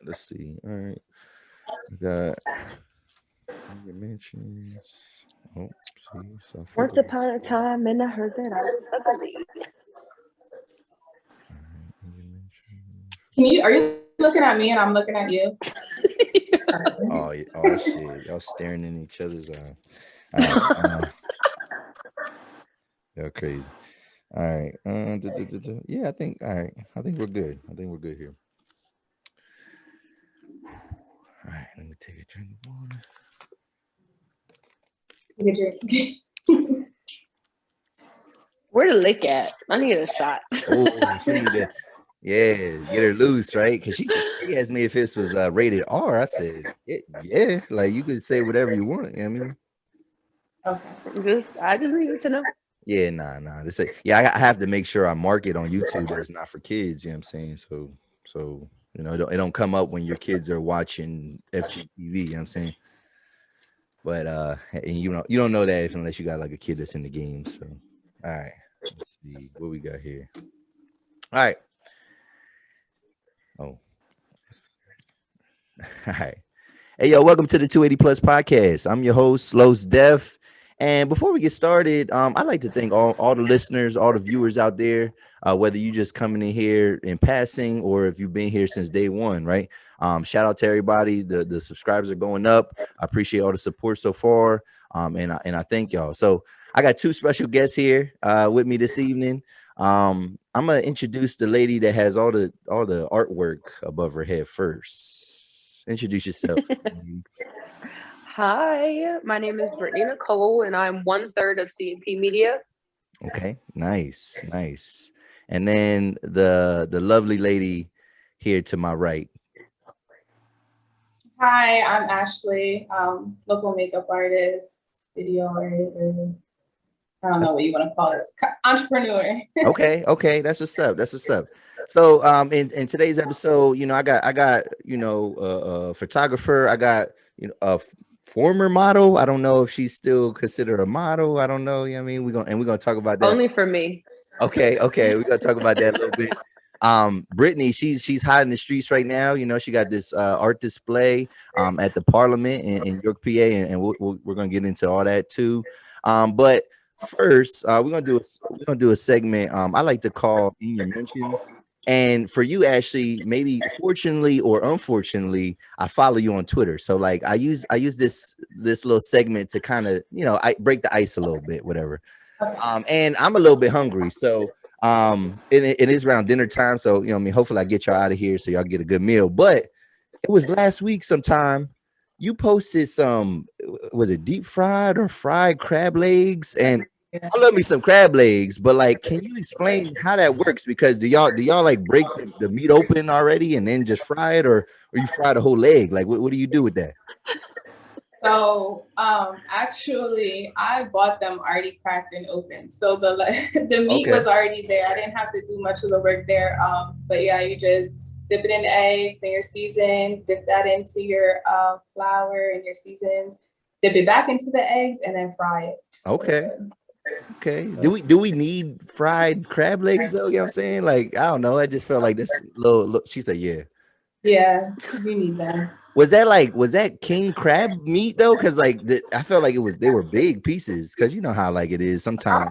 Let's see. All right. We got your mentions. Oh, see, suffer. Once upon a time, and I heard that I was ugly. All right, your mentions. Are you looking at me and I'm looking at you? Oh, oh shit! Y'all staring in each other's eye. All right. Y'all crazy. All right. Yeah, I think. All right. I think we're good. I think we're good here. All right. Let me take a drink of water. Where the lick at? I need a shot. Oh, she need to, yeah, get her loose, right? Because she asked me if this was rated R. I said, yeah, like you could say whatever you want. You know what I mean, Okay. I just need to know. yeah, nah. I have to make sure I mark it on YouTube that it's not for kids. You know what I'm saying? So you know, it don't come up when your kids are watching FGTV. You know what I'm saying? But and you don't know that unless you got like a kid that's in the game. So, all right, let's see what we got here. All right. Oh. All right. Hey, yo, welcome to the 280 Plus podcast. I'm your host, Los Def. And before we get started, I'd like to thank all the listeners, all the viewers out there, whether you just coming in here in passing or if you've been here since day one, right? Shout out to everybody. The subscribers are going up. I appreciate all the support so far. And I thank y'all. So I got two special guests here with me this evening. I'm gonna introduce the lady that has all the artwork above her head first. Introduce yourself. Hi, my name is Brittany Nicole, and I'm 1/3 of CMP Media. Okay, nice. And then the lovely lady here to my right. Hi, I'm Ashley, local makeup artist, video editor. I don't know what you want to call it. Entrepreneur. Okay, that's what's up. So in today's episode, you know, I got a photographer. I got a former model. I don't know if she's still considered a model. I don't know. You know what I mean? We're gonna talk about that. Only for me. Okay, we're gonna talk about that a little bit. Brittany, she's hot in the streets right now. You know, she got this art display at the Parliament in York, PA, and we're gonna get into all that too. But first, we're gonna do a segment I like to call In Your Mentions. And for you, Ashley, maybe fortunately or unfortunately, I follow you on Twitter. So like I use this little segment to kind of, I break the ice a little bit, whatever. And I'm a little bit hungry. So it is around dinner time. So hopefully I get y'all out of here so y'all get a good meal. But it was last week sometime. You posted some, was it deep fried or fried crab legs? And I love me some crab legs, but like, can you explain how that works? Because do y'all like break the meat open already and then just fry it, or you fry the whole leg? Like, what do you do with that? So actually, I bought them already cracked and open. So the meat was already there. I didn't have to do much of the work there. But yeah, you just dip it in the eggs and your season, dip that into your flour and your seasons, dip it back into the eggs, and then fry it. Okay. Do we need fried crab legs though? You know what I'm saying? Like, I don't know. I just felt like this little she said, yeah. Yeah, you need that. Was that king crab meat though? Because like I felt like they were big pieces, because you know how like it is sometimes.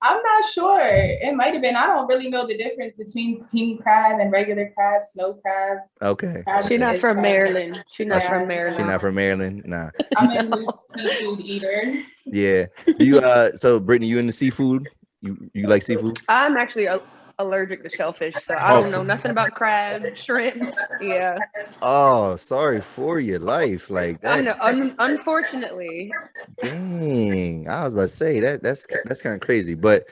I'm not sure. It might have been. I don't really know the difference between king crab and regular crab, snow crab. Okay. She's not from Maryland. She's not from Maryland. Nah. I'm a new seafood eater. Yeah. Do you so Brittany, you into seafood? You like seafood? I'm actually allergic to shellfish, so I don't know nothing about crab, shrimp. Yeah. Oh, sorry for your life. Like that. I know, unfortunately. Dang, I was about to say that's kind of crazy, but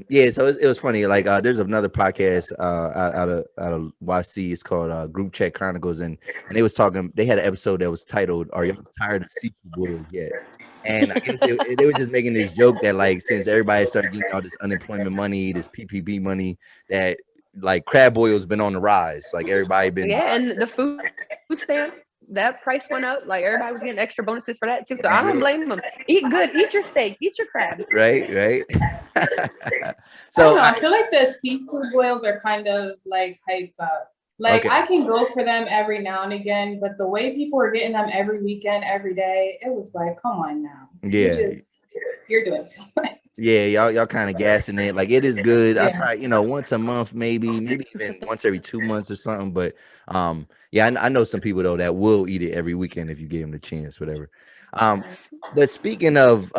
yeah. So it was funny. Like there's another podcast out of YC. It's called Group Chat Chronicles, and they was talking. They had an episode that was titled "Are y'all tired of seafood boils yet?" And I guess they were just making this joke that like since everybody started getting all this unemployment money, this PPP money, that like crab boil's been on the rise. Like everybody been and the food stamp, that price went up. Like everybody was getting extra bonuses for that too. So I don't blame them. Eat good, eat your steak, eat your crab. Right. So I feel like the seafood boils are kind of like hyped up. Like, Okay. I can go for them every now and again, but the way people were getting them every weekend, every day, it was like, come on now. Yeah. You're doing too much. Yeah, y'all kind of gassing it. Like, it is good. I Yeah. probably, once a month, maybe even once every 2 months or something. But yeah, I know some people though that will eat it every weekend if you give them the chance, whatever. But speaking of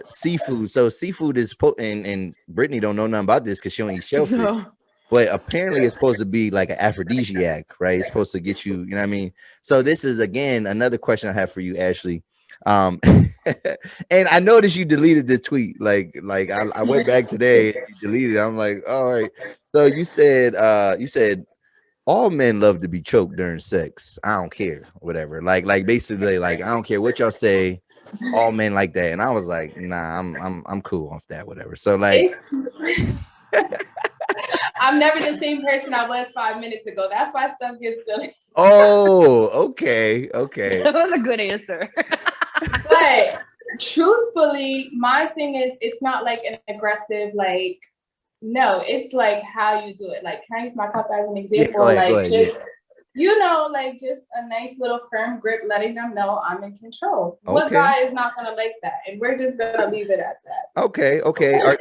seafood, so seafood is and Brittany don't know nothing about this because she don't eat shellfish. No. But apparently it's supposed to be like an aphrodisiac, right? It's supposed to get you, you know what I mean? So this is again another question I have for you, Ashley. And I noticed you deleted the tweet. Like I went back today and you deleted it. I'm like, all right. So you said all men love to be choked during sex. I don't care, whatever. Like basically, like I don't care what y'all say. All men like that. And I was like, nah, I'm cool off that, whatever. So like I'm never the same person I was 5 minutes ago. That's why stuff gets deleted. Oh, okay. That was a good answer. But truthfully, my thing is, it's not like an aggressive, like, no, it's like how you do it. Like, can I use my cup as an example? Yeah, go ahead, just, like just a nice little firm grip, letting them know I'm in control. Okay. What guy is not gonna like that? And we're just gonna leave it at that. Okay. What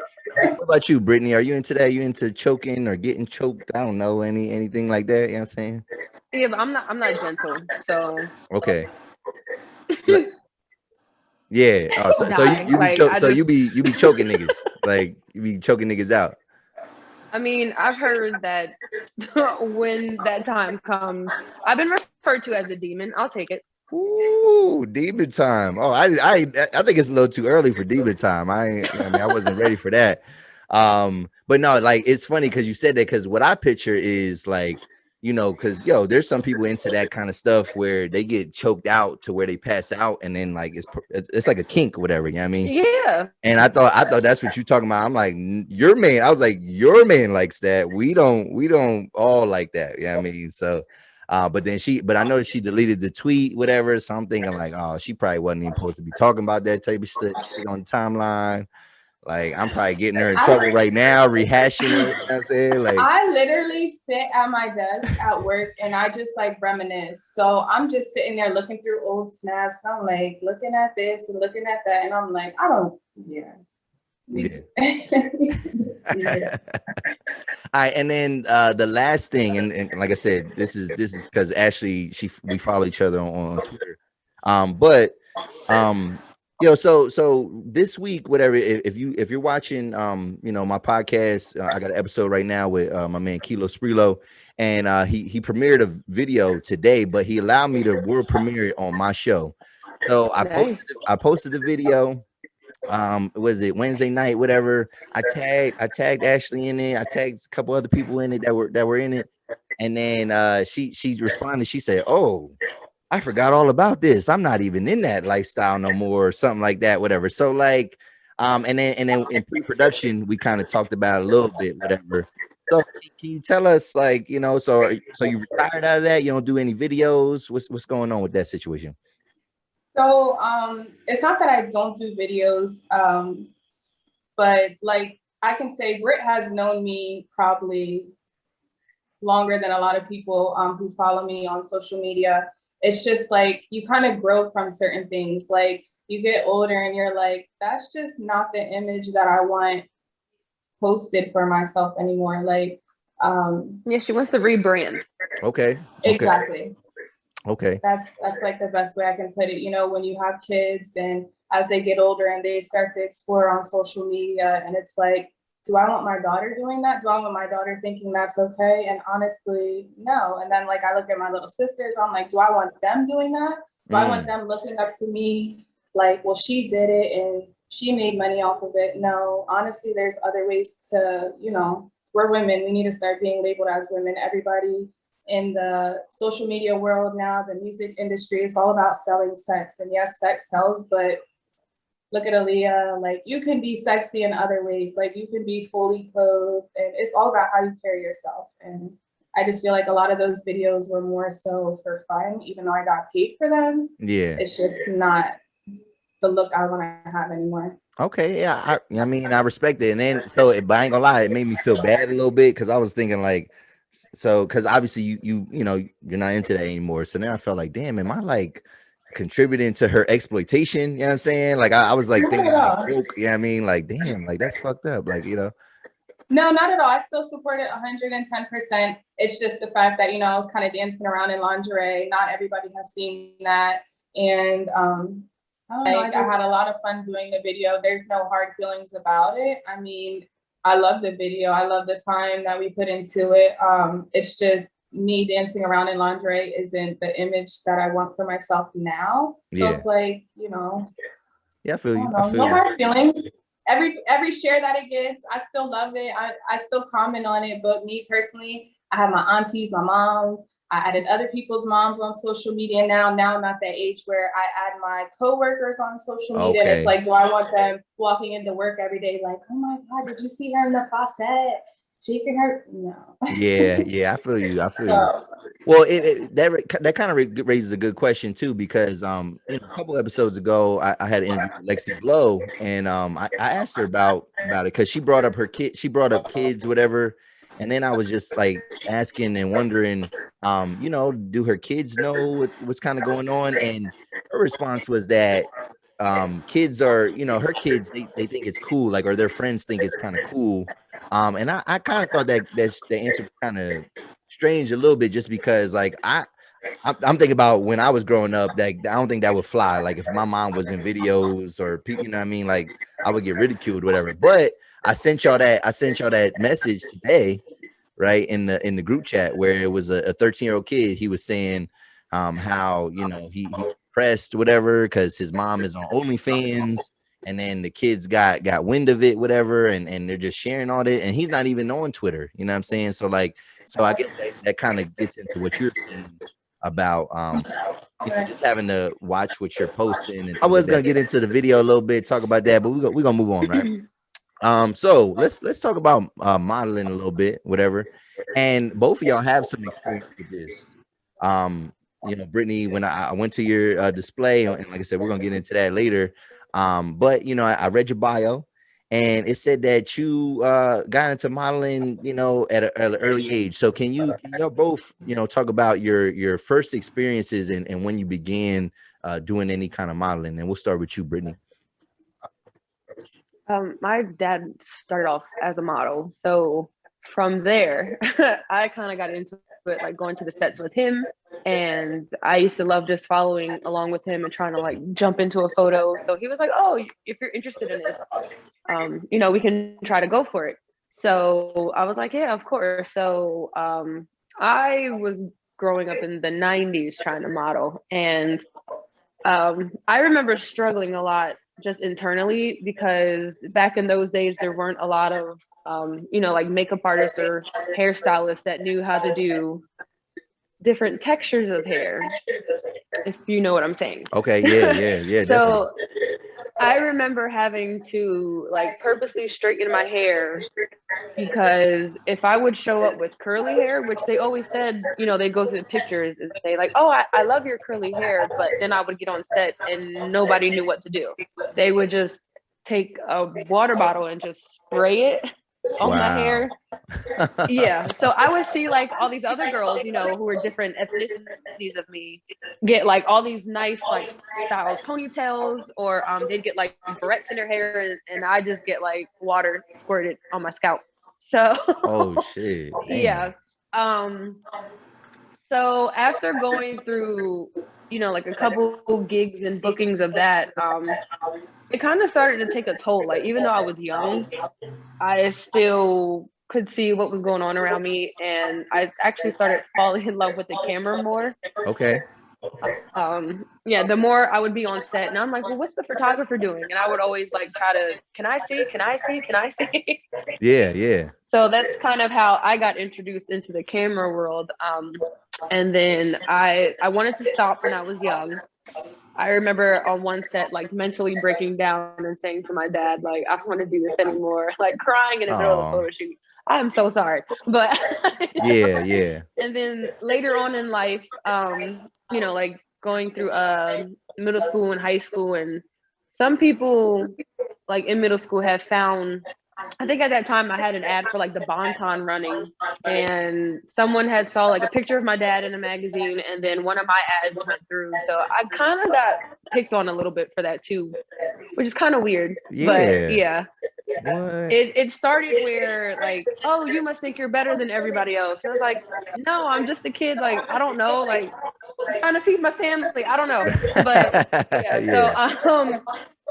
about you, Brittany? Are you into that? You into choking or getting choked? I don't know, anything like that. You know what I'm saying? Yeah, but I'm not gentle. So Okay. Yeah. Oh, so you like, you be choking niggas. Like you be choking niggas out. I mean, I've heard that when that time comes, I've been referred to as a demon. I'll take it. Ooh, demon time. Oh, I think it's a little too early for demon time. I wasn't ready for that. But no, like it's funny because you said that because what I picture is like, because there's some people into that kind of stuff where they get choked out to where they pass out and then like it's like a kink or whatever, you know what I mean? Yeah. And I thought that's what you're talking about. I'm like, your man. I was like, your man likes that. We don't all like that. You know what I mean? So but I know she deleted the tweet, whatever. So I'm thinking like, oh, she probably wasn't even supposed to be talking about that type of shit on the timeline. Like, I'm probably getting her in trouble right now, rehashing it. You know what I'm saying? Like, I literally sit at my desk at work and I just like reminisce. So I'm just sitting there looking through old snaps. I'm like looking at this and looking at that. And I'm like, yeah. All right, and then the last thing, and like I said, this is because Ashley, we follow each other on Twitter. So this week, whatever, if you're watching my podcast, I got an episode right now with my man Kilo Sprilo, and he premiered a video today, but he allowed me to world premiere it on my show. So I posted the video. Was it Wednesday night, whatever? I tagged Ashley in it. I tagged a couple other people in it that were in it, and then she responded. She said, "Oh, I forgot all about this. I'm not even in that lifestyle no more," or something like that, whatever. So like, and then in pre-production we kind of talked about it a little bit, whatever. So can you tell us, like, so you retired out of that? You don't do any videos? What's going on with that situation? So it's not that I don't do videos, but like I can say Britt has known me probably longer than a lot of people who follow me on social media. It's just like you kind of grow from certain things. Like you get older and you're like, that's just not the image that I want posted for myself anymore. Like, she wants to rebrand. Okay. Exactly. Okay. That's like the best way I can put it. When you have kids and as they get older and they start to explore on social media, and it's like, do I want my daughter doing that? Do I want my daughter thinking that's okay? And honestly, no. And then like I look at my little sisters, I'm like, do I want them doing that? Do I want them looking up to me like, well, she did it and she made money off of it? No, honestly, there's other ways to, we're women. We need to start being labeled as women. Everybody in the social media world now, the music industry, it's all about selling sex. And yes, sex sells, but look at Aaliyah, like you can be sexy in other ways. Like you can be fully clothed, and it's all about how you carry yourself. And I just feel like a lot of those videos were more so for fun, even though I got paid for them. Yeah. It's just not the look I want to have anymore. Okay, yeah, I mean, I respect it. And then, but I ain't gonna lie, it made me feel bad a little bit because I was thinking like, So because obviously you know you're not into that anymore. So then I felt like, damn, am I like contributing to her exploitation? You know what I'm saying? Like I was like Not thinking at like all. broke, you know what I mean? Like, damn, like that's fucked up. Like, you know. No, not at all. I still support it 110%. It's just the fact that, you know, I was kind of dancing around in lingerie. Not everybody has seen that. And I don't know, I had a lot of fun doing the video. There's no hard feelings about it. I mean, I love the video. I love the time that we put into it. It's just me dancing around in lingerie isn't the image that I want for myself now. So Yeah. it's like, you know, Yeah, I feel you. I I feel no you. hard feelings. Every share that it gets, I still love it. I still comment on it. But me personally, I have my aunties, my mom. I added other people's moms on social media now. Now I'm at that age where I add my coworkers on social media. And it's like, do I want them walking into work every day like, oh my God, did you see her in the faucet? Shaking her? No. Yeah, I feel you. I feel you. Well, that kind of raises a good question too, because you know, a couple episodes ago, I had an interview with Lexi Blow, and I asked her about it because she brought up kids, whatever, and then I was just like asking and wondering, you know, do her kids know what's kind of going on? And her response was that kids are, you know, her kids they think it's cool, like, or their friends think it's kind of cool. And I kind of thought that the answer was kind of strange a little bit, just because like I'm thinking about when I was growing up, that I don't think that would fly. Like if my mom was in videos or people, you know what I mean, like I would get ridiculed, whatever. But I sent y'all that message today, right, in the group chat, where it was a 13-year-old kid. He was saying how, you know, he's depressed, whatever, because his mom is on OnlyFans, and then the kids got wind of it, whatever, and they're just sharing all that, and he's not even on Twitter, you know what I'm saying? So like, so I guess that kind of gets into what you're saying about you know, just having to watch what you're posting. And I was gonna get into the video a little bit, talk about that, but we're gonna move on, right? So let's talk about modeling a little bit, whatever. And both of y'all have some experience with this. You know, Brittany, when I went to your display, and like I said, we're gonna get into that later. But you know, I read your bio, and it said that you got into modeling, you know, at an early age. So can y'all both, you know, talk about your first experiences and when you began doing any kind of modeling? And we'll start with you, Brittany. My dad started off as a model, so from there, I kind of got into it, like going to the sets with him, and I used to love just following along with him and trying to like jump into a photo. So he was like, "Oh, if you're interested in this, you know, we can try to go for it." So I was like, "Yeah, of course." So I was growing up in the '90s trying to model, and I remember struggling a lot just internally, because back in those days there weren't a lot of you know, like makeup artists or hairstylists that knew how to do different textures of hair, if you know what I'm saying. Okay, yeah, So I remember having to like purposely straighten my hair, because if I would show up with curly hair, which they always said, you know, they go through the pictures and say like, "Oh, I love your curly hair," but then I would get on set and nobody knew what to do. They would just take a water bottle and just spray it on my hair. Yeah, so I would see like all these other girls, you know, who were different ethnicities of me, get like all these nice like style ponytails, or they'd get like barrettes in their hair, and I just get like water squirted on my scalp. So oh shit. yeah. So after going through, you know, like a couple gigs and bookings of that, it kind of started to take a toll. Like even though I was young, I still could see what was going on around me, and I actually started falling in love with the camera more. Okay. Yeah, the more I would be on set, and I'm like, well, what's the photographer doing? And I would always like try to, can I see? Yeah. So that's kind of how I got introduced into the camera world. And then I wanted to stop when I was young. I remember on one set, like mentally breaking down and saying to my dad, like, I don't want to do this anymore, like crying in the middle of the photo shoot. I'm so sorry. But yeah. And then later on in life, you know, like going through middle school and high school, and some people like in middle school have found I think at that time I had an ad for like the Bonton running, and someone had saw like a picture of my dad in a magazine, and then one of my ads went through. So I kind of got picked on a little bit for that too, which is kind of weird. Yeah. But yeah. What? It started where like, oh, you must think you're better than everybody else. And I was like, no, I'm just a kid. Like, I don't know. Like, I'm trying to feed my family. I don't know. But yeah, so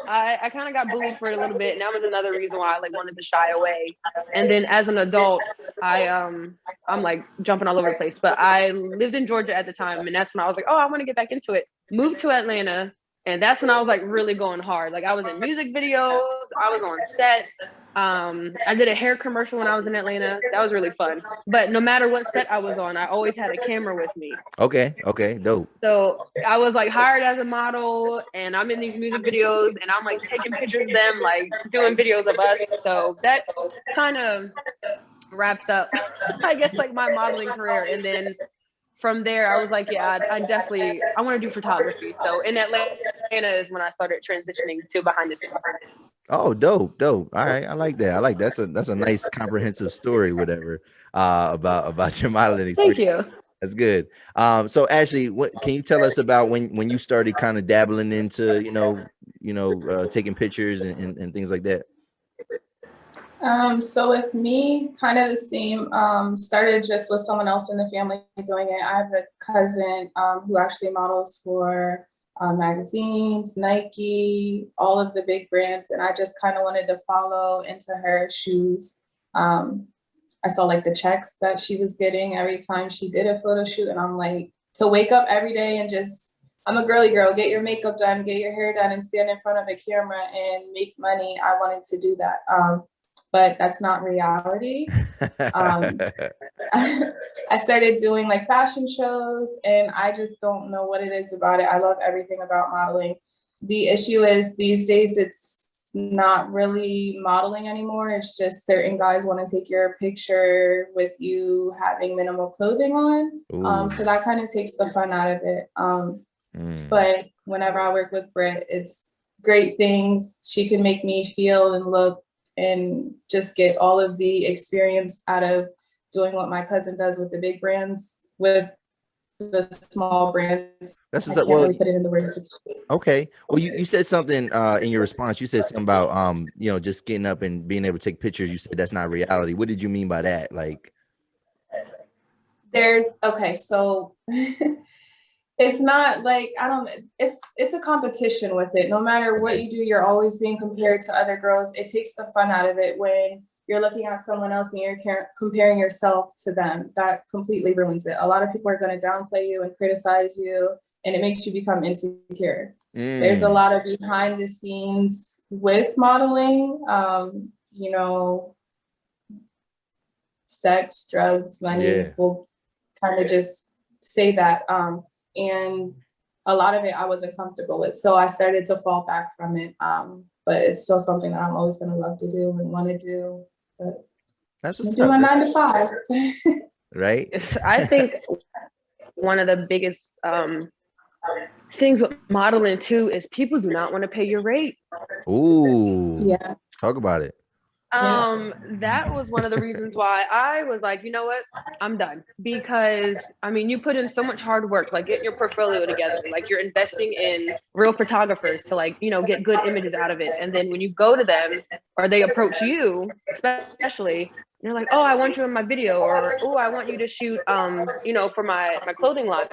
I kind of got bullied for it a little bit, and that was another reason why I like wanted to shy away. And then as an adult, I'm like jumping all over the place. But I lived in Georgia at the time, and that's when I was like, oh, I want to get back into it. Moved to Atlanta. And that's when I was like really going hard. Like I was in music videos, I was on sets. I did a hair commercial when I was in Atlanta. That was really fun. But no matter what set I was on, I always had a camera with me. Okay, dope. So I was like hired as a model, and I'm in these music videos, and I'm like taking pictures of them, like doing videos of us. So that kind of wraps up, I guess, like my modeling career. And then from there, I was like, yeah, I want to do photography. So in Atlanta is when I started transitioning to behind the scenes. Oh, dope. All right, I like that. That's a nice comprehensive story, whatever, about your modeling experience. Thank you. That's good. So Ashley, what can you tell us about when you started kind of dabbling into taking pictures and things like that? So with me, kind of the same, started just with someone else in the family doing it. I have a cousin who actually models for magazines, Nike, all of the big brands. And I just kind of wanted to follow into her shoes. I saw like the checks that she was getting every time she did a photo shoot. And I'm like, to wake up every day and just, I'm a girly girl, get your makeup done, get your hair done, and stand in front of the camera and make money. I wanted to do that. But that's not reality. I started doing like fashion shows, and I just don't know what it is about it. I love everything about modeling. The issue is these days it's not really modeling anymore. It's just certain guys want to take your picture with you having minimal clothing on. So that kind of takes the fun out of it. But whenever I work with Britt, it's great things. She can make me feel and look and just get all of the experience out of doing what my cousin does with the big brands, with the small brands. That's just really put it in the words. Okay. Well, you said something in your response. You said something about just getting up and being able to take pictures. You said that's not reality. What did you mean by that? Like, so it's not like, it's a competition with it. No matter what you do, you're always being compared to other girls. It takes the fun out of it when you're looking at someone else and you're comparing yourself to them. That completely ruins it. A lot of people are going to downplay you and criticize you, and it makes you become insecure. There's a lot of behind the scenes with modeling, sex, drugs, money. We'll kind of just say that. And a lot of it I wasn't comfortable with. So I started to fall back from it. But it's still something that I'm always going to love to do and want to do. But that's what's do my 9 to 5. Right. I think one of the biggest things with modeling too is people do not want to pay your rate. Ooh. Yeah. Talk about it. That was one of the reasons why I was like, you know what, I'm done. Because you put in so much hard work, like getting your portfolio together, like you're investing in real photographers to get good images out of it. And then when you go to them or they approach you, especially, they're like, oh, I want you in my video, or oh, I want you to shoot for my clothing line.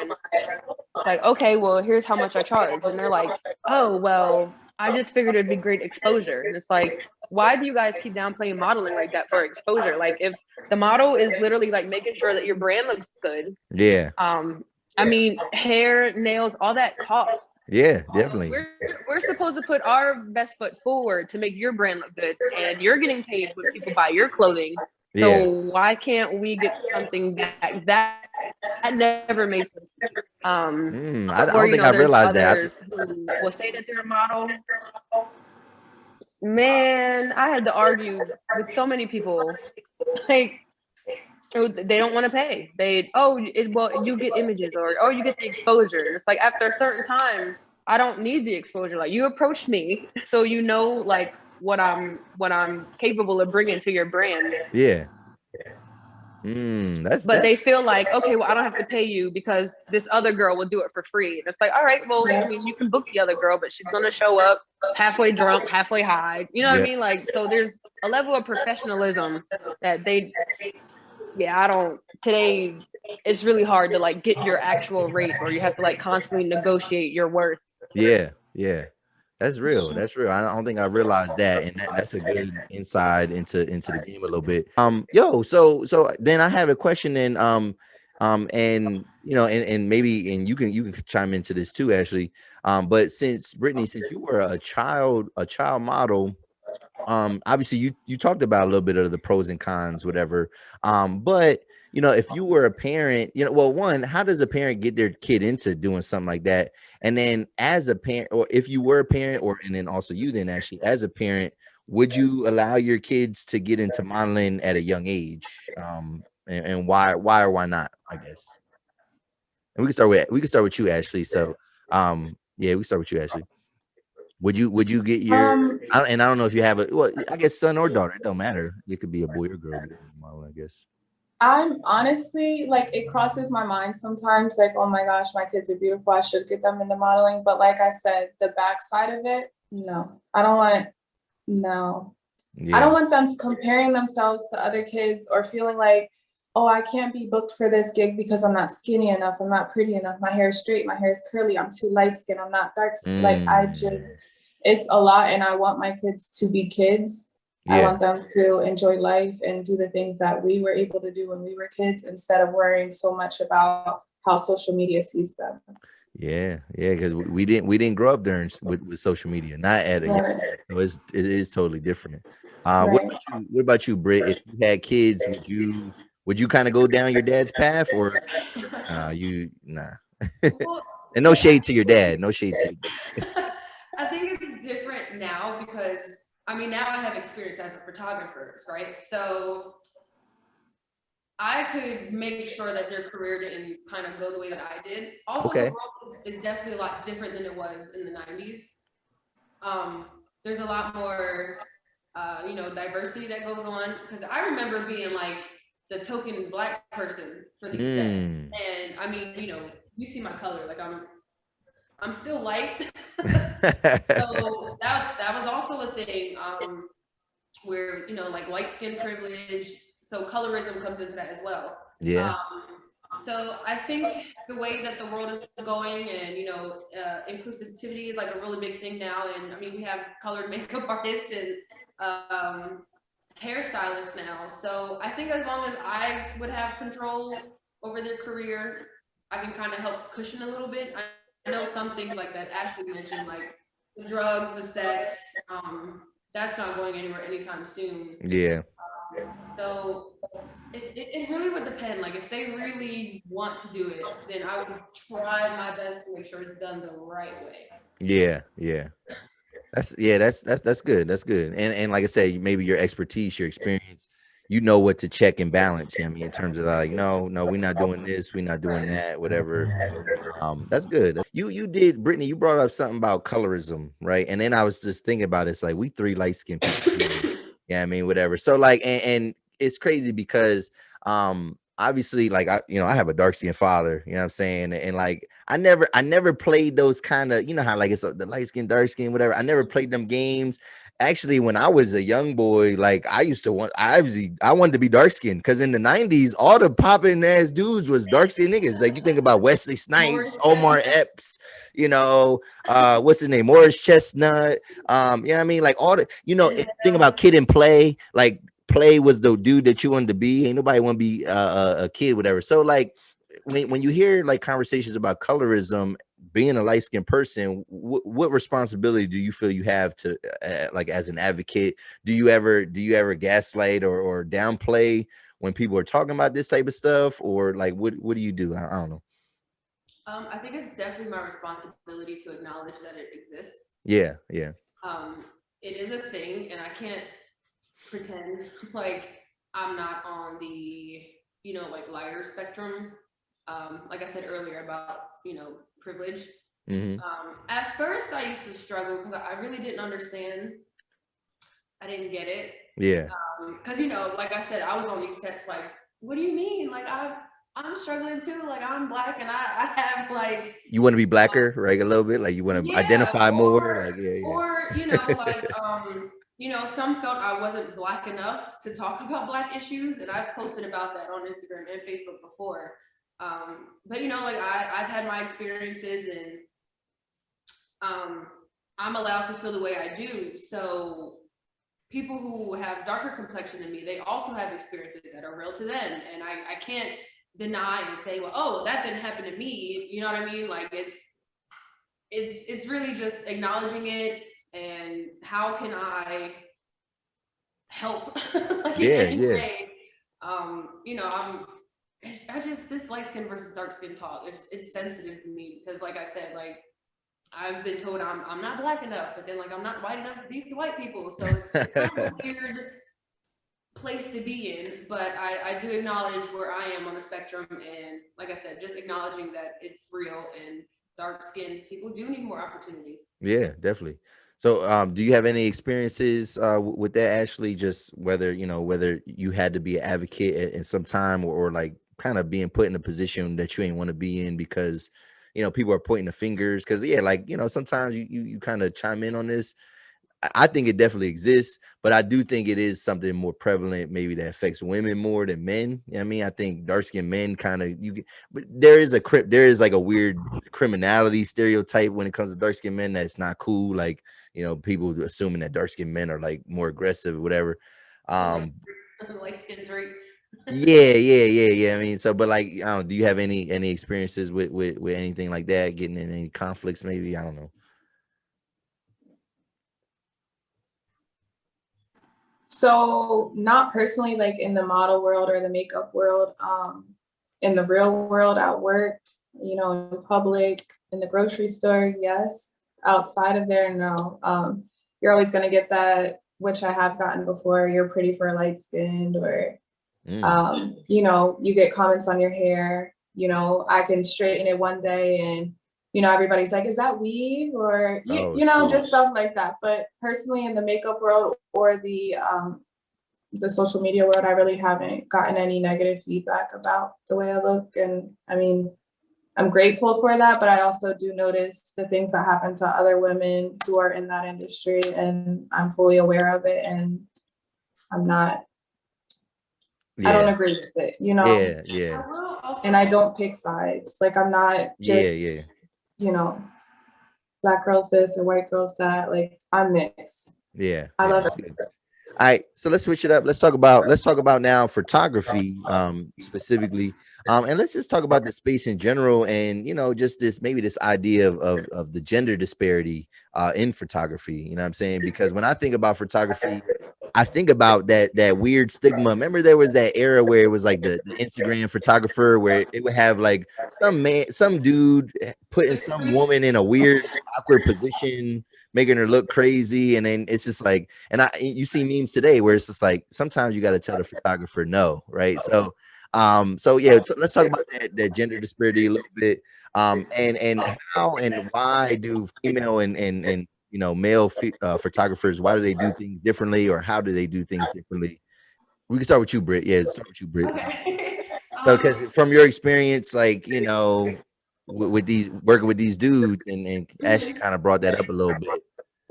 Like, okay, well, here's how much I charge. And they're like, oh, well, I just figured it'd be great exposure. And it's like, why do you guys keep downplaying modeling like that for exposure? Like, if the model is literally like making sure that your brand looks good. Yeah. Hair, nails, all that costs. Yeah, definitely. We're supposed to put our best foot forward to make your brand look good, and you're getting paid when people buy your clothing. So why can't we get something back? That never made sense. I don't think I realized that. Who will say that they're a model. Man, I had to argue with so many people. Like, they don't want to pay. You get images, or you get the exposure. And it's like, after a certain time, I don't need the exposure. Like, you approached me, so like what I'm capable of bringing to your brand. Yeah. But they feel like, okay, well, I don't have to pay you because this other girl will do it for free. And it's like, all right, well, I mean, you can book the other girl, but she's gonna show up halfway drunk, halfway high. You know what I mean? Like, so there's a level of professionalism that today it's really hard to like get your actual rate, or you have to like constantly negotiate your worth. Yeah. That's real. That's real. I don't think I realized that, and that's a good insight into the game a little bit. So then I have a question then, and and maybe, and you can chime into this too, Ashley. But since Brittany, since you were a child model, obviously you talked about a little bit of the pros and cons, whatever. But if you were a parent, well, one, how does a parent get their kid into doing something like that? And then as a parent, or if you were a parent, and then also you then actually as a parent, would you allow your kids to get into modeling at a young age? And why or why not, I guess. And we can start with you, Ashley. So yeah, we start with you, Ashley. Would you get your and I don't know if you have I guess son or daughter, it don't matter. It could be a boy or girl model, I guess. I'm honestly, like, it crosses my mind sometimes, like, oh my gosh, my kids are beautiful, I should get them into modeling. But like I said, the backside of it, no. I don't want them comparing themselves to other kids or feeling like, oh, I can't be booked for this gig because I'm not skinny enough, I'm not pretty enough, my hair is straight, my hair is curly, I'm too light skinned, I'm not dark skinned. Like, it's a lot, and I want my kids to be kids. I want them to enjoy life and do the things that we were able to do when we were kids, instead of worrying so much about how social media sees them. Yeah, because we didn't grow up there with social media, not at a young age. So it is totally different. What about you, Britt? If you had kids, would you kind of go down your dad's path, or nah? Well, and no shade to your dad. No shade to your dad. I think it's different now because, I mean, now I have experience as a photographer, right? So I could make sure that their career didn't kind of go the way that I did. Also, the world is definitely a lot different than it was in the 90s. There's a lot more, diversity that goes on. Because I remember being like the token Black person for these sets. And I mean, you see my color, like I'm still light. So that was also a thing where, like light skin privilege. So colorism comes into that as well. Yeah. So I think the way that the world is going, and inclusivity is like a really big thing now. And I mean, we have colored makeup artists and hairstylists now. So I think as long as I would have control over their career, I can kind of help cushion a little bit. I know some things like that Ashley mentioned, like the drugs, the sex, that's not going anywhere anytime soon. Yeah. So it really would depend. Like if they really want to do it, then I would try my best to make sure it's done the right way. Yeah. That's good. That's good. And like I said, maybe your expertise, your experience, what to check and balance. I mean, in terms of like, no, we're not doing this, we're not doing that, whatever. That's good. You did, Brittany, you brought up something about colorism, right? And then I was just thinking about it's like we three light skinned people. Yeah, I mean, whatever. So like, and it's crazy because obviously, like I have a dark skinned father, you know what I'm saying? And like I never played those kind of, how like it's the light skin, dark skin, whatever. I never played them games. Actually, when I was a young boy, like I wanted to be dark skinned because in the 90s, all the popping ass dudes was dark skinned niggas. Like you think about Wesley Snipes, Omar Epps, what's his name? Morris Chestnut. I mean, like all the, think about Kid and Play, like Play was the dude that you wanted to be. Ain't nobody want to be a kid, whatever. So like when you hear like conversations about colorism, being a light-skinned person, what responsibility do you feel you have to like as an advocate? Do you ever gaslight or downplay when people are talking about this type of stuff, or like what do you do? I don't know. I think it's definitely my responsibility to acknowledge that it exists. Yeah. It is a thing, and I can't pretend like I'm not on the like lighter spectrum. Like I said earlier about privilege. Mm-hmm. At first I used to struggle because I really didn't understand I didn't get it. Yeah. Because you know, like I said, I was on these sets like, what do you mean? Like I'm struggling too. Like I'm Black and I have like, You want to be blacker, right? A little bit, like you want to identify more, like or you know, like you know, some felt I wasn't Black enough to talk about Black issues, and I've posted about that on Instagram and Facebook before. But you know, like I've had my experiences, and I'm allowed to feel the way I do. So people who have darker complexion than me, they also have experiences that are real to them, and I can't deny and say, well, oh, that didn't happen to me. You know what I mean? Like it's really just acknowledging it, and how can I help? Like in any way. You know, I just, this light skin versus dark skin talk, it's sensitive to me, because like I said, like I've been told I'm not Black enough, but then like I'm not white enough to be with white people. So it's kind of a weird place to be in. But I do acknowledge where I am on the spectrum, and like I said, just acknowledging that it's real, and dark skinned people do need more opportunities. Yeah, definitely. So do you have any experiences with that, Ashley? Just whether you had to be an advocate at some time, or like kind of being put in a position that you ain't want to be in because people are pointing the fingers. Because like sometimes you kind of chime in on this. I think it definitely exists, but I do think it is something more prevalent, maybe that affects women more than men. You know what I mean, I think dark-skinned men kind of but there is like a weird criminality stereotype when it comes to dark-skinned men that's not cool. Like people assuming that dark-skinned men are like more aggressive or whatever. Light skin Drake. Yeah. I mean, so but like, I don't, do you have any experiences with anything like that? Getting in any conflicts? Maybe, I don't know. So not personally, like in the model world or the makeup world, in the real world at work, in public, in the grocery store, yes. Outside of there, no. You're always gonna get that, which I have gotten before, you're pretty for light skinned, or you get comments on your hair. I can straighten it one day and everybody's like, is that weave? Or just stuff like that. But personally, in the makeup world or the social media world, I really haven't gotten any negative feedback about the way I look. And I mean, I'm grateful for that, but I also do notice the things that happen to other women who are in that industry, and I'm fully aware of it, and I'm not I don't agree with it, Yeah. And I don't pick sides. Like, I'm not just Black girls this or white girls that. Like, I'm mixed. I love it. All right, so let's switch it up. Let's talk about now photography, specifically, and let's just talk about the space in general, and just this idea of the gender disparity in photography. You know what I'm saying? Because when I think about photography, I think about that weird stigma. Remember, there was that era where it was like the Instagram photographer, where it would have like some dude putting some woman in a weird, awkward position, making her look crazy, and then it's just like, and you see memes today where it's just like sometimes you got to tell the photographer no, right? So let's talk about that gender disparity a little bit, and how and why do female and male photographers, why do they do things differently, or how do they do things differently? We can start with you, Britt. Yeah, start with you, Britt. Okay. So, because from your experience, like with these working with these dudes, and Ashley kind of brought that up a little bit.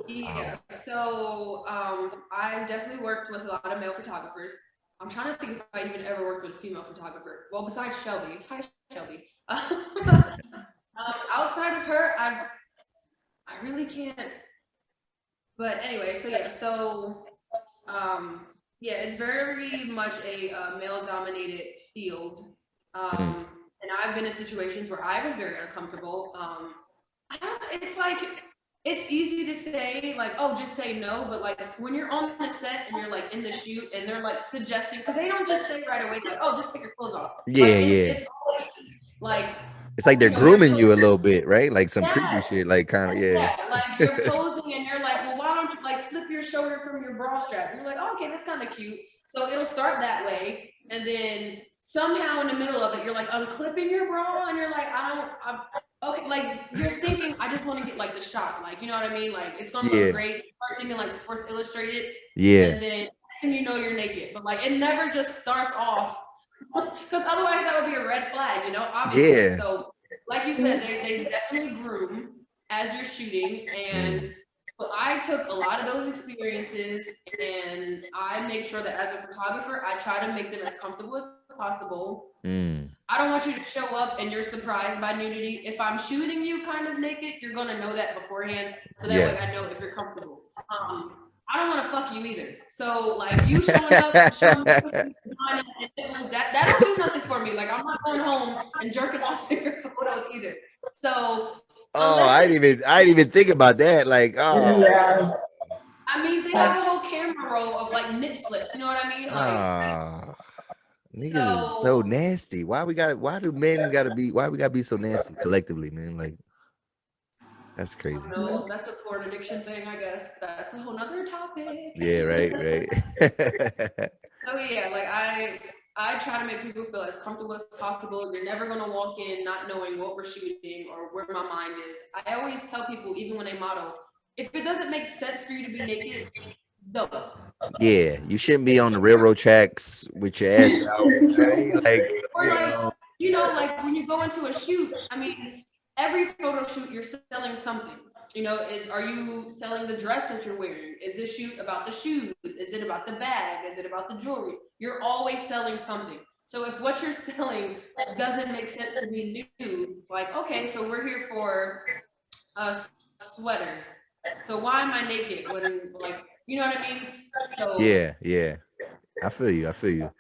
Yeah, so I've definitely worked with a lot of male photographers. I'm trying to think if I even ever worked with a female photographer. Well, besides Shelby. Hi, Shelby. Outside of her, I really can't. But anyway, it's very much a male-dominated field. And I've been in situations where I was very uncomfortable. It's like, it's easy to say, like, oh, just say no. But like when you're on the set and you're like in the shoot and they're like suggesting, because they don't just say right away, like, oh, just take your clothes off. It's always, like, it's like they're grooming you a little bit, right? Like some creepy shit, like kind of, like you're posing and you're like, well, why don't you like slip your shoulder from your bra strap? And you're like, oh, okay, that's kind of cute. So it'll start that way, and then somehow in the middle of it, you're like unclipping your bra, and you're like, okay, like you're thinking, I just want to get like the shot, like, you know what I mean? Like it's gonna Yeah. look great. You start thinking like Sports Illustrated, Yeah. and then you know you're naked, but like it never just starts off, because otherwise that would be a red flag, you know, obviously. Yeah. So like you said, they definitely groom as you're shooting, and so I took a lot of those experiences, and I make sure that as a photographer, I try to make them as comfortable as possible. I don't want you to show up and you're surprised by nudity. If I'm shooting you kind of naked, you're gonna know that beforehand, so that way I know if you're comfortable. I don't want to fuck you either. So like you showing up, showing me that don't do nothing for me. Like I'm not going home and jerking off to your photos either. So I didn't even think about that. Like, Yeah. I mean, they have a whole camera roll of like nip slips. You know what I mean? Like, niggas is so nasty. Why we gotta be so nasty collectively, man? Like, that's crazy. No, that's a porn addiction thing, I guess. That's a whole nother topic. Yeah, right. So yeah, like I try to make people feel as comfortable as possible. You're never gonna walk in not knowing what we're shooting or where my mind is. I always tell people, even when they model, if it doesn't make sense for you to be naked, don't. Yeah, you shouldn't be on the railroad tracks with your ass out. Right? Like, or like, you know, like when you go into a shoot, I mean, every photo shoot, you're selling something. You know, are you selling the dress that you're wearing? Is this shoot about the shoes? Is it about the bag? Is it about the jewelry? You're always selling something. So if what you're selling doesn't make sense to be nude, like, okay, so we're here for a sweater. So why am I naked when, like, you know what I mean? So, yeah. I feel you.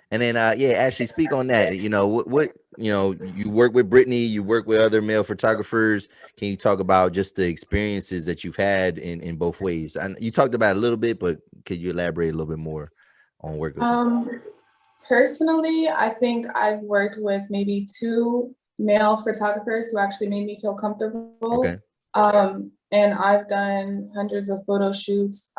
And then Ashley, speak on that. You know, what you know, you work with Brittany, you work with other male photographers. Can you talk about just the experiences that you've had in both ways? And you talked about it a little bit, but could you elaborate a little bit more on working with them? Personally, I think I've worked with maybe 2 male photographers who actually made me feel comfortable. Okay. And I've done hundreds of photo shoots.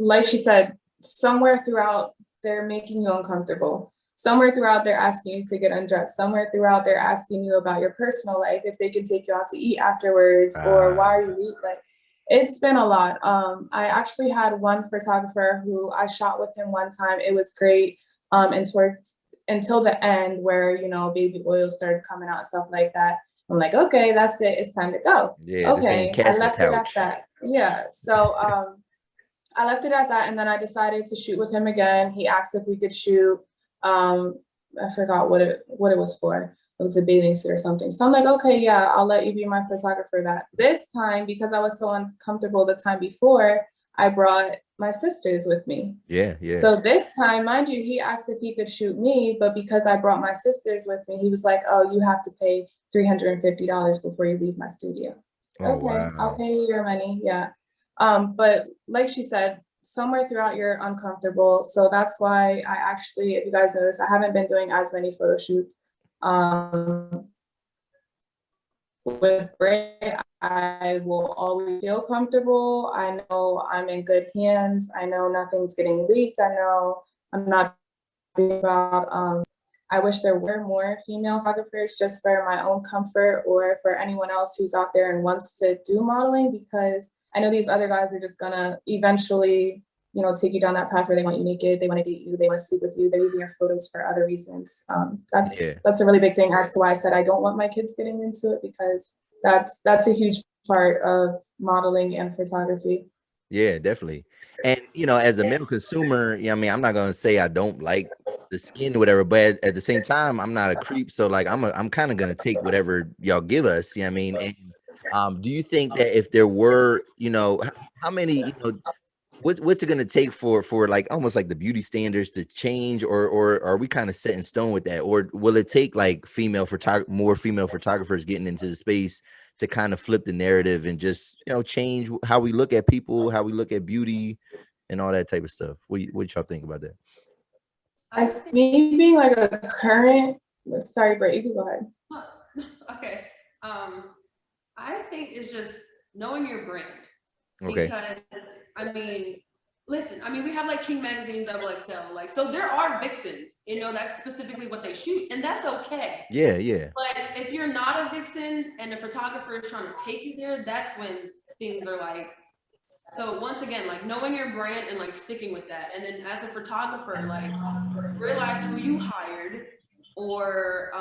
Like she said, somewhere throughout they're making you uncomfortable. Somewhere throughout they're asking you to get undressed. Somewhere throughout they're asking you about your personal life, if they can take you out to eat afterwards, or why are you eating? Like, it's been a lot. I actually had one photographer who I shot with him one time. It was great. And towards until the end where, you know, baby oil started coming out, stuff like that. I'm like, okay, that's it. It's time to go. Yeah, okay. I left it at that. Yeah. So I left it at that, and then I decided to shoot with him again. He asked if we could shoot. I forgot what it was for. It was a bathing suit or something. So I'm like, okay, yeah, I'll let you be my photographer that. This time, because I was so uncomfortable the time before, I brought my sisters with me. Yeah. So this time, mind you, he asked if he could shoot me, but because I brought my sisters with me, he was like, oh, you have to pay $350 before you leave my studio. Oh, okay, wow. I'll pay you your money. Yeah. But like she said, somewhere throughout you're uncomfortable. So that's why I actually, if you guys notice, I haven't been doing as many photo shoots. With Bray, I will always feel comfortable. I know I'm in good hands. I know nothing's getting leaked. I know I'm not being about, I wish there were more female photographers just for my own comfort, or for anyone else who's out there and wants to do modeling, because I know these other guys are just gonna eventually, you know, take you down that path where they want you naked, they want to date you, they want to sleep with you, they're using your photos for other reasons. That's a really big thing as to why I said I don't want my kids getting into it, because that's a huge part of modeling and photography. Yeah, definitely. And you know, as a male consumer, I mean, I'm not gonna say I don't like the skin or whatever, but at the same time, I'm not a creep, so like I'm kind of gonna take whatever y'all give us. You know what I mean? And do you think that if there were, you know, how many, you know, what's it gonna take for like almost like the beauty standards to change, or are we kind of set in stone with that, or will it take like more female photographers getting into the space to kind of flip the narrative and just, you know, change how we look at people, how we look at beauty, and all that type of stuff? What y'all think about that? As me being like a current, sorry, Britt, you can go ahead. Okay. I think it's just knowing your brand. Okay. Because I mean, listen, I mean, we have like King Magazine, XXL, like, so there are Vixens, you know, that's specifically what they shoot, and that's okay. Yeah. But if you're not a Vixen, Vixen and the photographer is trying to take you there, that's when things are like, so once again, like knowing your brand and like sticking with that. And then as a photographer, like realize who you hired or,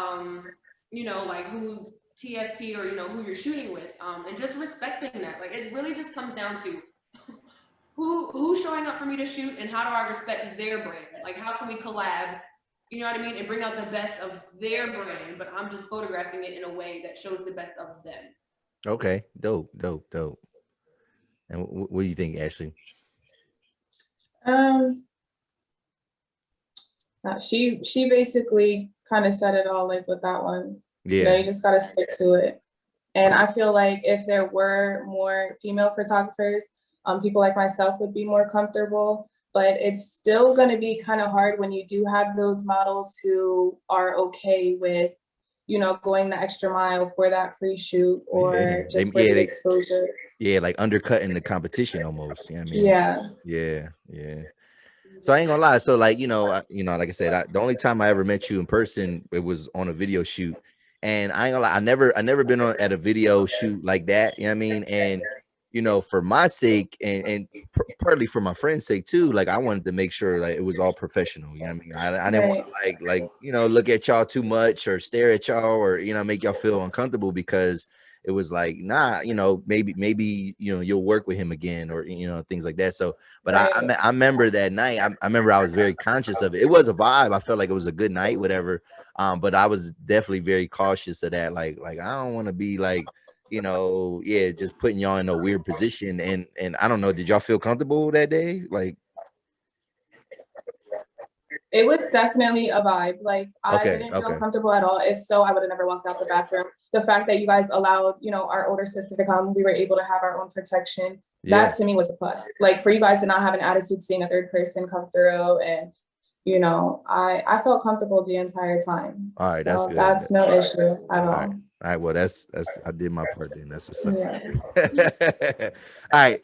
you know, like who TFP or, you know, who you're shooting with, and just respecting that. Like it really just comes down to who's showing up for me to shoot and how do I respect their brand? Like how can we collab, you know what I mean? And bring out the best of their brand, but I'm just photographing it in a way that shows the best of them. Okay, dope. And what do you think, Ashley? She basically kind of said it all, like with that one. Yeah. You know, you just got to stick to it. And I feel like if there were more female photographers, people like myself would be more comfortable, but it's still going to be kind of hard when you do have those models who are okay with, you know, going the extra mile for that free shoot or just for the exposure. Yeah, like undercutting the competition almost. You know what I mean? Yeah. So I ain't gonna lie. So like, you know, like I said, the only time I ever met you in person, it was on a video shoot. And I ain't gonna lie, I never been at a video shoot like that. You know what I mean? And you know, for my sake and partly for my friend's sake too, like I wanted to make sure like it was all professional. You know what I mean? I didn't want to like, you know, look at y'all too much or stare at y'all or, you know, make y'all feel uncomfortable because it was like, nah, you know, maybe, you know, you'll work with him again or, you know, things like that. So, but I remember that night, I remember I was very conscious of it. It was a vibe. I felt like it was a good night, whatever. But I was definitely very cautious of that. Like I don't want to be like, you know, just putting y'all in a weird position. And I don't know, did y'all feel comfortable that day? Like, it was definitely a vibe. Like I didn't feel comfortable at all. If so, I would have never walked out the bathroom. The fact that you guys allowed, you know, our older sister to come, we were able to have our own protection. That to me was a plus. Like for you guys to not have an attitude seeing a third person come through, and you know, I felt comfortable the entire time. All right, so that's good. That's no issue at all. All right, well, that's I did my part then. That's what's up. All right,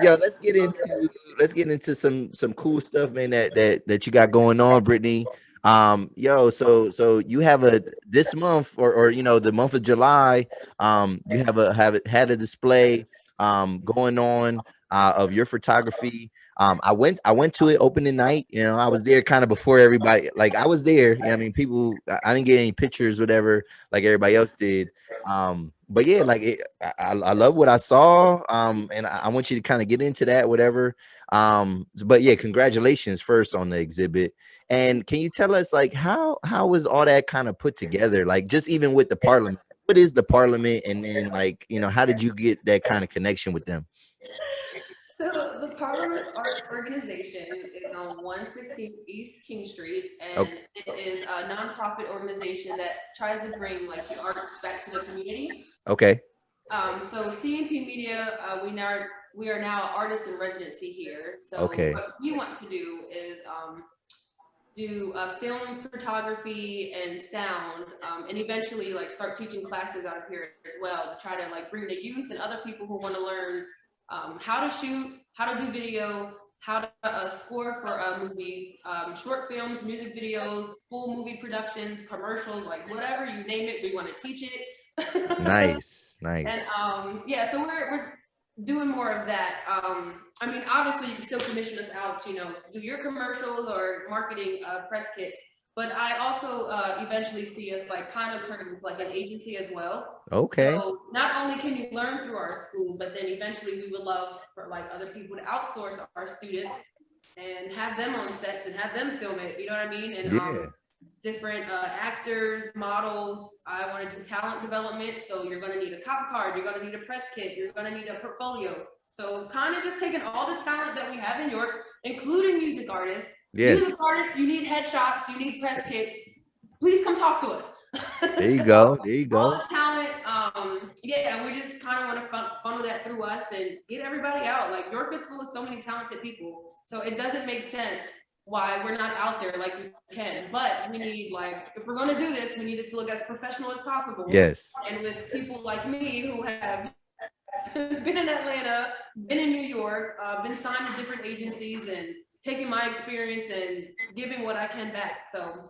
yo, let's get into some cool stuff, man. That you got going on, Brittany. Yo, so you have this month or you know the month of July, you had a display going on of your photography. I went to it opening night. You know, I was there kind of before everybody. Like I was there. I mean, people. I didn't get any pictures, whatever, like everybody else did. But yeah, like I love what I saw. And I want you to kind of get into that, whatever. But yeah, congratulations first on the exhibit. And can you tell us like how was all that kind of put together? Like just even with the Parliament. What is the Parliament? And then like, you know, how did you get that kind of connection with them? So the Parliament Art Organization is on 116 East King Street, and it is a nonprofit organization that tries to bring like the arts back to the community. Okay. So CNP Media, we are now artists in residency here. So what we want to do is do film photography and sound, and eventually like start teaching classes out here as well to try to like bring the youth and other people who want to learn how to shoot, how to do video, how to score for movies, short films, music videos, full movie productions, commercials, like whatever you name it, we want to teach it. Nice. And so we're doing more of that. I mean, obviously you can still commission us out to, you know, do your commercials or marketing press kits. But I also eventually see us like kind of turn into like an agency as well. Okay. So not only can you learn through our school, but then eventually we would love for like other people to outsource our students and have them on sets and have them film it. You know what I mean? And different actors, models. I want to do talent development. So you're going to need a cop card. You're going to need a press kit. You're going to need a portfolio. So kind of just taking all the talent that we have in York, including music artists. Yes. Music artists, you need headshots, you need press kits. Please come talk to us. There you go. There you go. All the talent. And we just kind of want to funnel that through us and get everybody out. Like York is full of so many talented people. So it doesn't make sense why we're not out there like we can. But we need, like, if we're going to do this, we need it to look as professional as possible. Yes. And with people like me who have been in Atlanta, been in New York, been signed to different agencies, and taking my experience and giving what I can back. So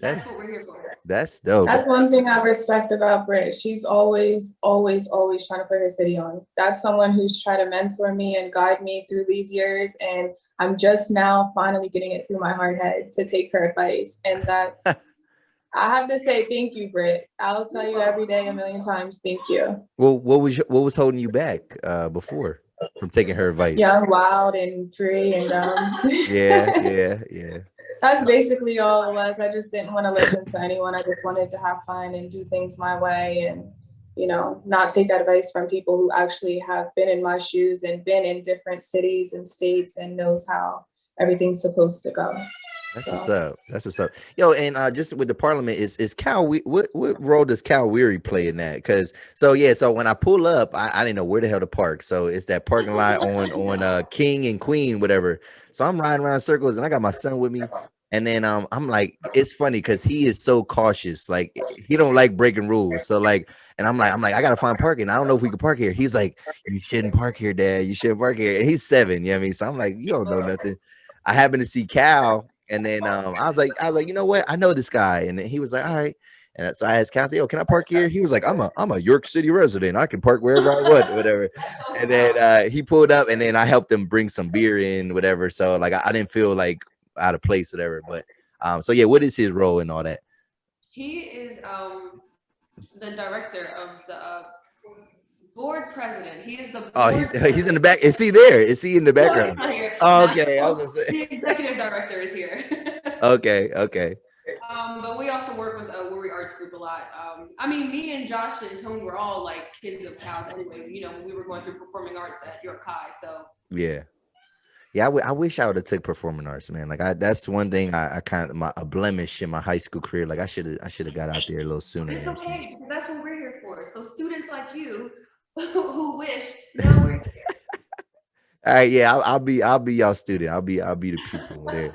that's what we're here for. That's dope. That's one thing I respect about Britt. She's always trying to put her city on. That's someone who's tried to mentor me and guide me through these years. And I'm just now finally getting it through my hard head to take her advice. And that's, I have to say, thank you, Britt. I'll tell you every day a million times, thank you. Well, what was holding you back before from taking her advice? Young, wild, and free, and yeah. That's basically all it was. I just didn't want to listen to anyone. I just wanted to have fun and do things my way, and not take advice from people who actually have been in my shoes and been in different cities and states and knows how everything's supposed to go. That's what's up. That's what's up. Yo, and just with the parliament, is Cal, what role does Cal Weary play in that? Because so when I pull up, I didn't know where the hell to park. So it's that parking lot on King and Queen, whatever. So I'm riding around in circles, and I got my son with me. And then I'm like, it's funny because he is so cautious. Like he don't like breaking rules. So and I'm like, I gotta find parking. I don't know if we can park here. He's like, you shouldn't park here, Dad. You shouldn't park here. And he's 7. You know what I mean? So I'm like, you don't know nothing. I happen to see Cal. And then I was like, you know what? I know this guy. And then he was like, all right. And so I asked Cal, yo, can I park here? He was like, I'm a York City resident. I can park wherever I want, whatever. And then he pulled up, and then I helped him bring some beer in, whatever. So I didn't feel like out of place, whatever. But so yeah, what is his role in all that? He is the director of the board president. He is the he's in the back. Is he there? Is he in the background? No, he's not here. Oh, okay. I was gonna say the executive director is here. Okay. But we also work with a Worry Arts group a lot. I mean, me and Josh and Tony were all like kids of Cal's anyway. When we were going through performing arts at York High. So yeah. I wish I would have took performing arts, man. That's one thing I kind of a blemish in my high school career. Like I should have got out there a little sooner. It's okay, because that's what we're here for. So students like you who wish, now we're here. All right, yeah, I'll be y'all student. I'll be the pupil there.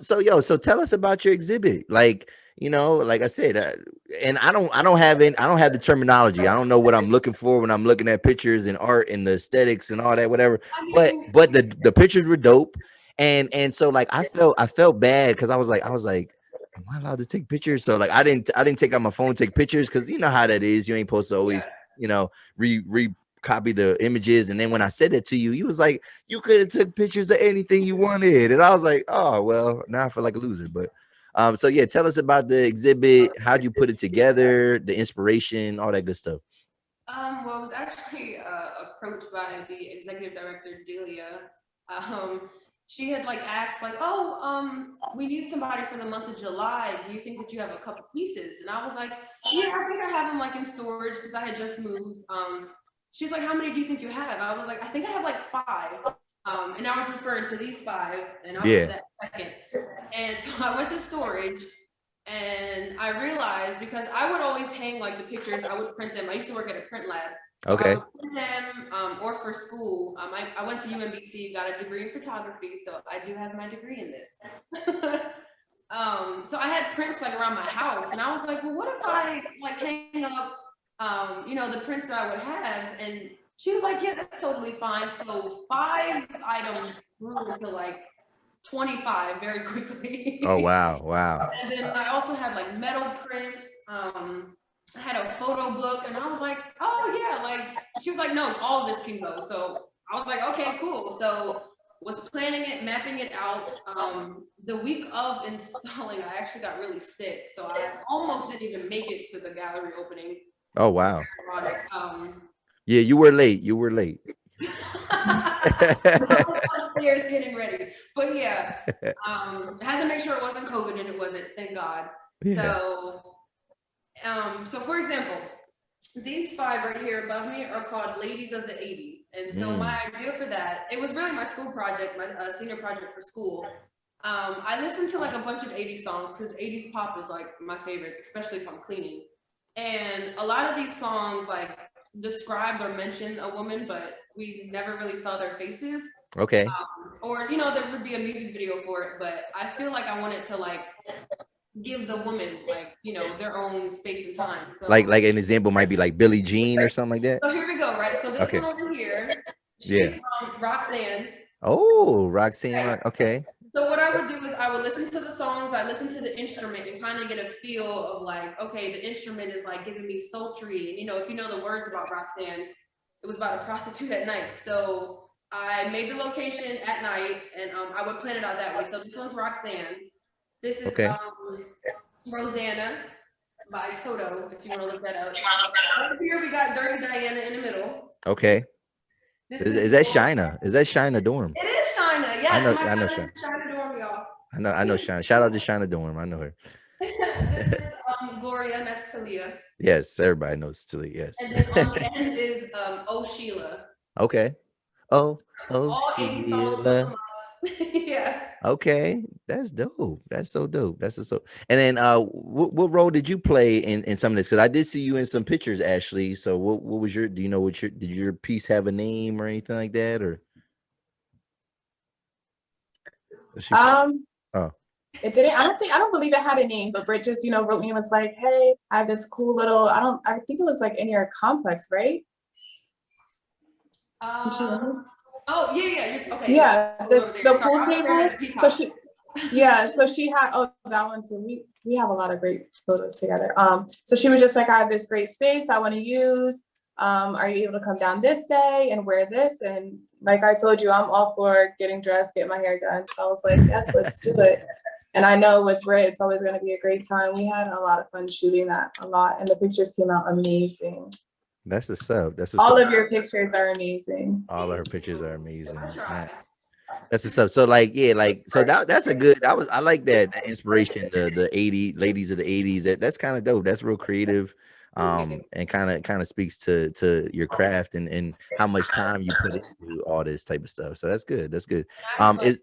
So tell us about your exhibit. Like I said, and I don't have the terminology. I don't know what I'm looking for when I'm looking at pictures and art and the aesthetics and all that, whatever. But the pictures were dope, and so I felt bad because I was like, am I allowed to take pictures? So I didn't take out my phone to take pictures because you know how that is. You ain't supposed to always copy the images. And then when I said that to you, you was like, you could have took pictures of anything you wanted, and I was like, oh well, now I feel like a loser. But so yeah, tell us about the exhibit. How'd you put it together? The inspiration, all that good stuff. Well, I was actually approached by the executive director, Delia. She had asked we need somebody for the month of July. Do you think that you have a couple pieces? And I was like, yeah, I think I have them in storage because I had just moved. She's like, how many do you think you have? I was like, I think I have 5. And I was referring to these 5, and I was that second. And so I went to storage, and I realized, because I would always hang the pictures, I would print them. I used to work at a print lab. So okay. I would print them, or for school. I went to UMBC, got a degree in photography, so I do have my degree in this. So I had prints around my house, and I was like, well, what if I hang up the prints that I would have? And she was like, yeah, that's totally fine. So 5 items grew to 25 very quickly. Oh, wow. And then I also had metal prints. I had a photo book, and I was like, oh yeah, she was like, no, all of this can go. So I was like, okay, cool. So was planning it, mapping it out. The week of installing, I actually got really sick. So I almost didn't even make it to the gallery opening. Oh, wow. Yeah, you were late. Upstairs getting ready. But yeah, I had to make sure it wasn't COVID, and it wasn't, thank God. Yeah. So for example, these 5 right here above me are called Ladies of the 80s. And so my idea for that, it was really my school project, my senior project for school. I listened to a bunch of 80s songs because 80s pop is my favorite, especially if I'm cleaning. And a lot of these songs described or mentioned a woman, but we never really saw their faces. Okay. Or there would be a music video for it, but I feel I wanted to give the woman their own space and time. So like an example might be Billie Jean or something like that. So here we go, right? So this one over here, she's from Roxanne. Oh, Roxanne. Okay. So what I would do is I would listen to the songs, I listen to the instrument and kind of get a feel of like, okay, the instrument is like giving me sultry. And you know, if you know the words about Roxanne, it was about a prostitute at night. So I made the location at night and I would plan it out that way. So this one's Roxanne. This is Okay. Rosanna by Toto, if you want to look that up. Over here we got Dirty Diana in the middle. Okay. Is that Shina? Is that Shina Dorm? It is Shina. Yes, I know Shina. Shina Dorm, y'all. I know Shina. Shout out to Shina Dorm. I know her. This is Gloria, and that's Talia. Yes, everybody knows Talia. Yes. And then on the end is Oh Sheila. Okay. Oh Sheila. Yeah. Okay, that's dope. That's so dope. That's so. And then, what role did you play in some of this? Because I did see you in some pictures, Ashley. So, what was your? Do you know what did your piece have a name or anything like that, or? Oh, it didn't. I don't believe it had a name, but Britt just, wrote me and was like, "Hey, I have this cool little. I think it was like in your complex, right?" Oh yeah. Okay. Yeah, the pool table. So she had that one too. We have a lot of great photos together. So she was just like, I have this great space I want to use. Are you able to come down this day and wear this? And like I told you, I'm all for getting dressed, get my hair done. So I was like, yes, let's do it. And I know with Britt, it's always going to be a great time. We had a lot of fun shooting that a lot, and the pictures came out amazing. That's what's up. All of your pictures are amazing. All of her pictures are amazing. Man. That's what's up. So so that's a good. I like that inspiration. The 80 ladies of the 80s. That's kind of dope. That's real creative. And kind of speaks to your craft and how much time you put into all this type of stuff. So that's good. That's good. Go ahead.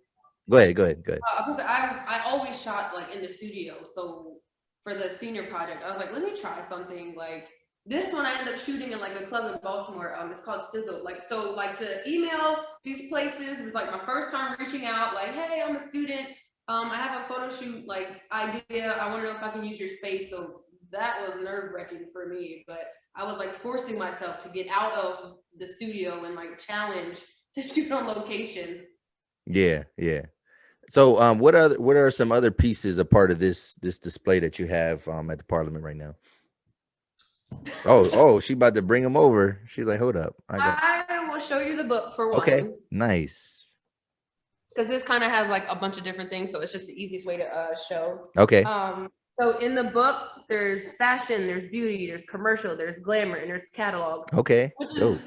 I always shot like in the studio. So for the senior project, I was like, let me try something like. This one I ended up shooting in like a club in Baltimore. It's called Sizzle. Like to email these places was like my first time reaching out. Like, hey, I'm a student. I have a photo shoot like idea. I want to know if I can use your space. So that was nerve-wracking for me. But I was like forcing myself to get out of the studio and like challenge to shoot on location. Yeah. So what are some other pieces a part of this display that you have at the Parliament right now? Oh, she about to bring them over. She's like, hold up. I will show you the book for one. Okay, nice. Because this kind of has like a bunch of different things, so it's just the easiest way to show. Okay. So in the book, there's fashion, there's beauty, there's commercial, there's glamour, and there's catalog. Okay. Which is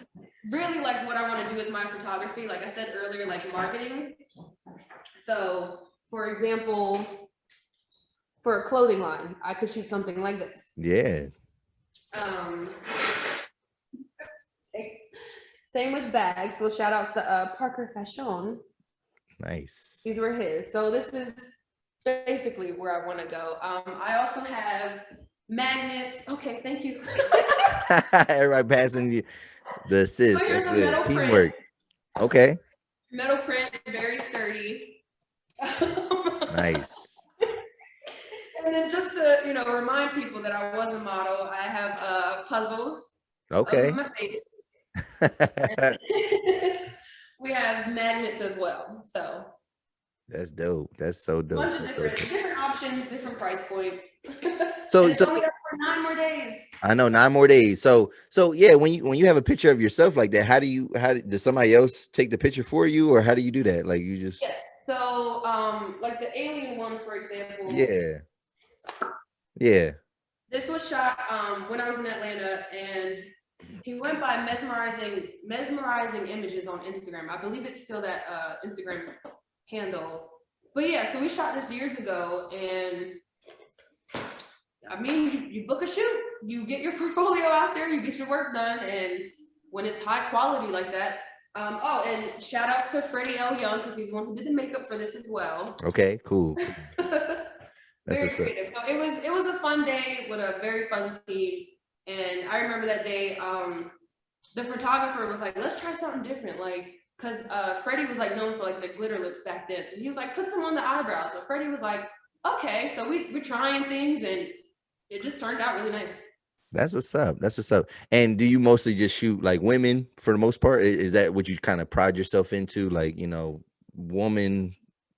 really like what I want to do with my photography. Like I said earlier, like marketing. So, for example, for a clothing line, I could shoot something like this. Yeah. Same with bags. So shout outs to Parker Fashion. Nice. These were his. So this is basically where I want to go. I also have magnets. Okay, thank you. Everybody passing you the assist. That's good. Teamwork. Okay. Metal print, very sturdy. Nice. And then just to remind people that I was a model, I have puzzles. Okay. My face. We have magnets as well. So that's dope. That's so dope. That's different options, different price points. So only got for 9 more days. I know 9 more days. So yeah, when you have a picture of yourself like that, how does somebody else take the picture for you, or how do you do that? Like you just Yes. So like the alien one, for example. Yeah. This was shot when I was in Atlanta, and he went by mesmerizing images on Instagram. I believe it's still that Instagram handle. But yeah, so we shot this years ago, and I mean, you book a shoot, you get your portfolio out there, you get your work done, and when it's high quality like that. And shout outs to Freddie L. Young, because he's the one who did the makeup for this as well. Okay, cool. That's very creative. So it was a fun day with a very fun team. And I remember that day, the photographer was like, let's try something different. Like, cause Freddie was like known for like the glitter lips back then. So he was like, put some on the eyebrows. So Freddie was like, okay. So we're trying things, and it just turned out really nice. That's what's up. That's what's up. And do you mostly just shoot like women for the most part? Is that what you kind of pride yourself into, like, you know, woman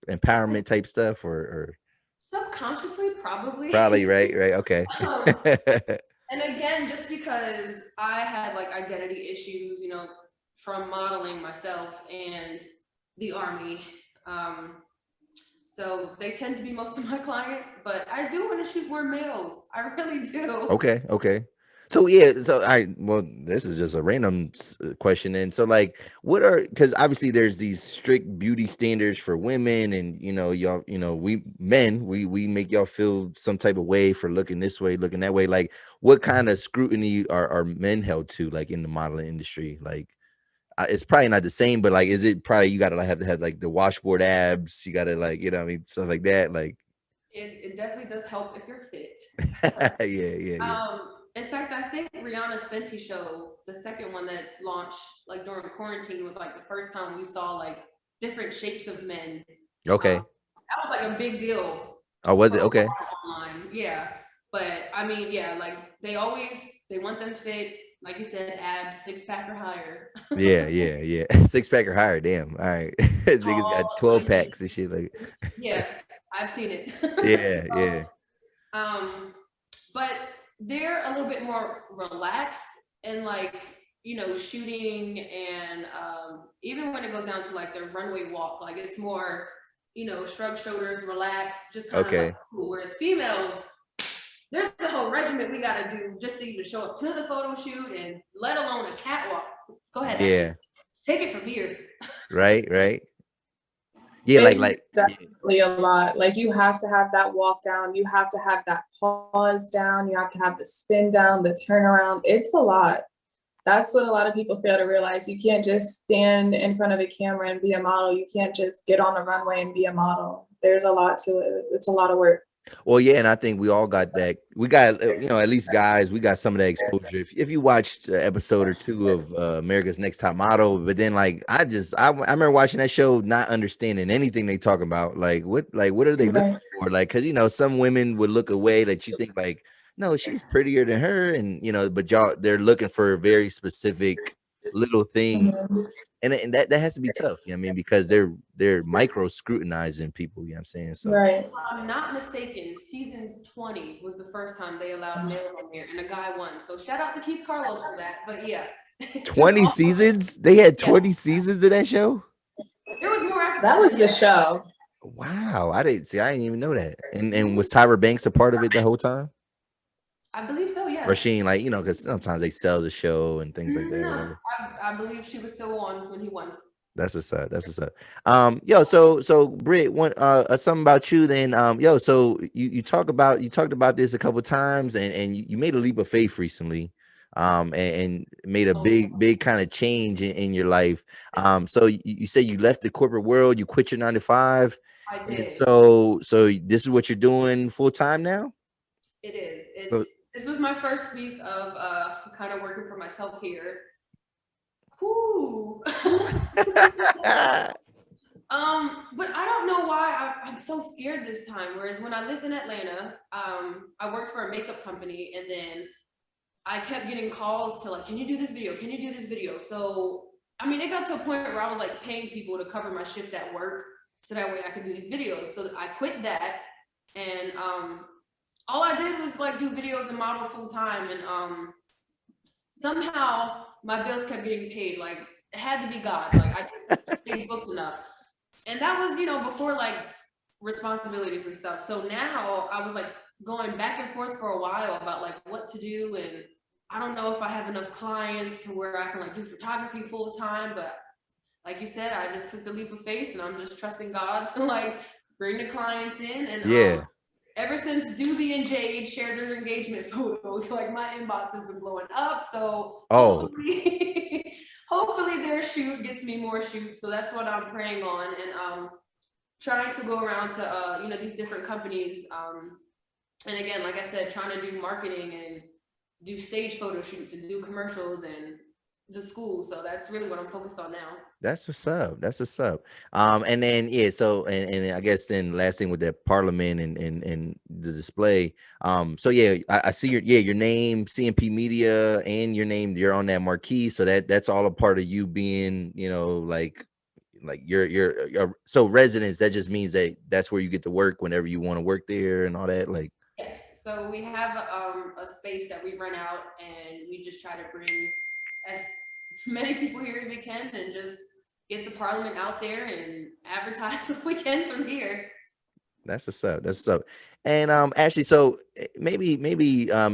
empowerment type stuff, or Subconsciously, probably. probably right? Okay. Um, and again, just because I had like identity issues, you know, from modeling myself and the army. So they tend to be most of my clients, but I do want to shoot more males. I really do. Okay. So yeah, so well, this is just a random question. And so like, what are, because obviously there's these strict beauty standards for women, and you know, y'all, you know, we men, we make y'all feel some type of way for looking this way, looking that way. Like, what kind of scrutiny are men held to, like in the modeling industry? Like, it's probably not the same, but like, is it probably you gotta have to have like the washboard abs, you gotta, like, you know what I mean, stuff like that, like. It definitely does help if you're fit. Yeah. In fact, I think Rihanna's Fenty show, the second one that launched like during quarantine, was like the first time we saw like different shapes of men. Okay. That was like a big deal. Oh, was it? Okay. Online. Yeah. But I mean, yeah, like they want them fit, like you said, abs, 6-pack or higher. Yeah. 6-pack or higher. Damn. All right. Niggas got 12 packs and shit. Like, yeah, I've seen it. yeah. But they're a little bit more relaxed and like, you know, shooting and even when it goes down to like their runway walk, like it's more, you know, shrug shoulders, relax, just kind of like cool. Whereas females, there's a whole regiment we gotta do just to even show up to the photo shoot, and let alone a catwalk. Go ahead. Yeah. Ashley. Take it from here. Right. Yeah, it's like definitely a lot. Like you have to have that walk down, you have to have that pause down, you have to have the spin down, the turnaround. It's a lot. That's what a lot of people fail to realize. You can't just stand in front of a camera and be a model. You can't just get on a runway and be a model. There's a lot to it. It's a lot of work. Well, yeah, and I think we all got that. We got, you know, at least guys, we got some of that exposure. If you watched an episode or two of America's Next Top Model, but then like I remember watching that show, not understanding anything they talk about. Like what are they looking for? Like, because you know, some women would look away that you think like, no, she's prettier than her, and you know, but they're looking for a very specific little thing. And that has to be tough, you know what I mean, because they're micro scrutinizing people, you know what I'm saying? So right. If I'm not mistaken, season 20 was the first time they allowed males on there, and a guy won. So shout out to Keith Carlos for that. But yeah. 20 seasons? They had 20 seasons of that show? There was more after that was the show. Wow, I didn't even know that. And was Tyra Banks a part of it the whole time? I believe so, yeah. Or she ain't, like, you know, because sometimes they sell the show and things like that. No, Whatever. I believe she was still on when he won. That's what's up. Yo, so Britt, something about you then. So you talked about this a couple times, and you made a leap of faith recently, and made a big kind of change in your life. So you say you left the corporate world, you quit your 9-to-5. I did. And so this is what you're doing full time now? It is. This was my first week of kind of working for myself here. Whew. But I don't know why I'm so scared this time. Whereas when I lived in Atlanta, I worked for a makeup company, and then I kept getting calls to like, can you do this video? Can you do this video? So, I mean, it got to a point where I was like paying people to cover my shift at work, so that way I could do these videos. So I quit that, and all I did was like do videos and model full time, and somehow my bills kept getting paid. Like it had to be God. Like I just stayed booked enough. And that was, you know, before like responsibilities and stuff. So now I was like going back and forth for a while about like what to do. And I don't know if I have enough clients to where I can like do photography full time. But like you said, I just took the leap of faith, and I'm just trusting God to like bring the clients in. And ever since Doobie and Jade shared their engagement photos, like my inbox has been blowing up. So hopefully their shoot gets me more shoots. So that's what I'm praying on, and trying to go around to you know, these different companies. And again, like I said, trying to do marketing and do stage photo shoots and do commercials and the school. So that's really what I'm focused on now. That's what's up. That's what's up. And then yeah, so and I guess then last thing with that parliament and the display. So yeah, I see your name, CMP Media, and your name. You're on that marquee, so that's all a part of you being, like you're so residence. That just means that that's where you get to work whenever you want to work there and all that. Like yes, so we have a space that we rent out, and we just try to bring as many people here as we can, and just get the parliament out there and advertise what we can from here. That's what's up. That's what's up. And Ashley, so maybe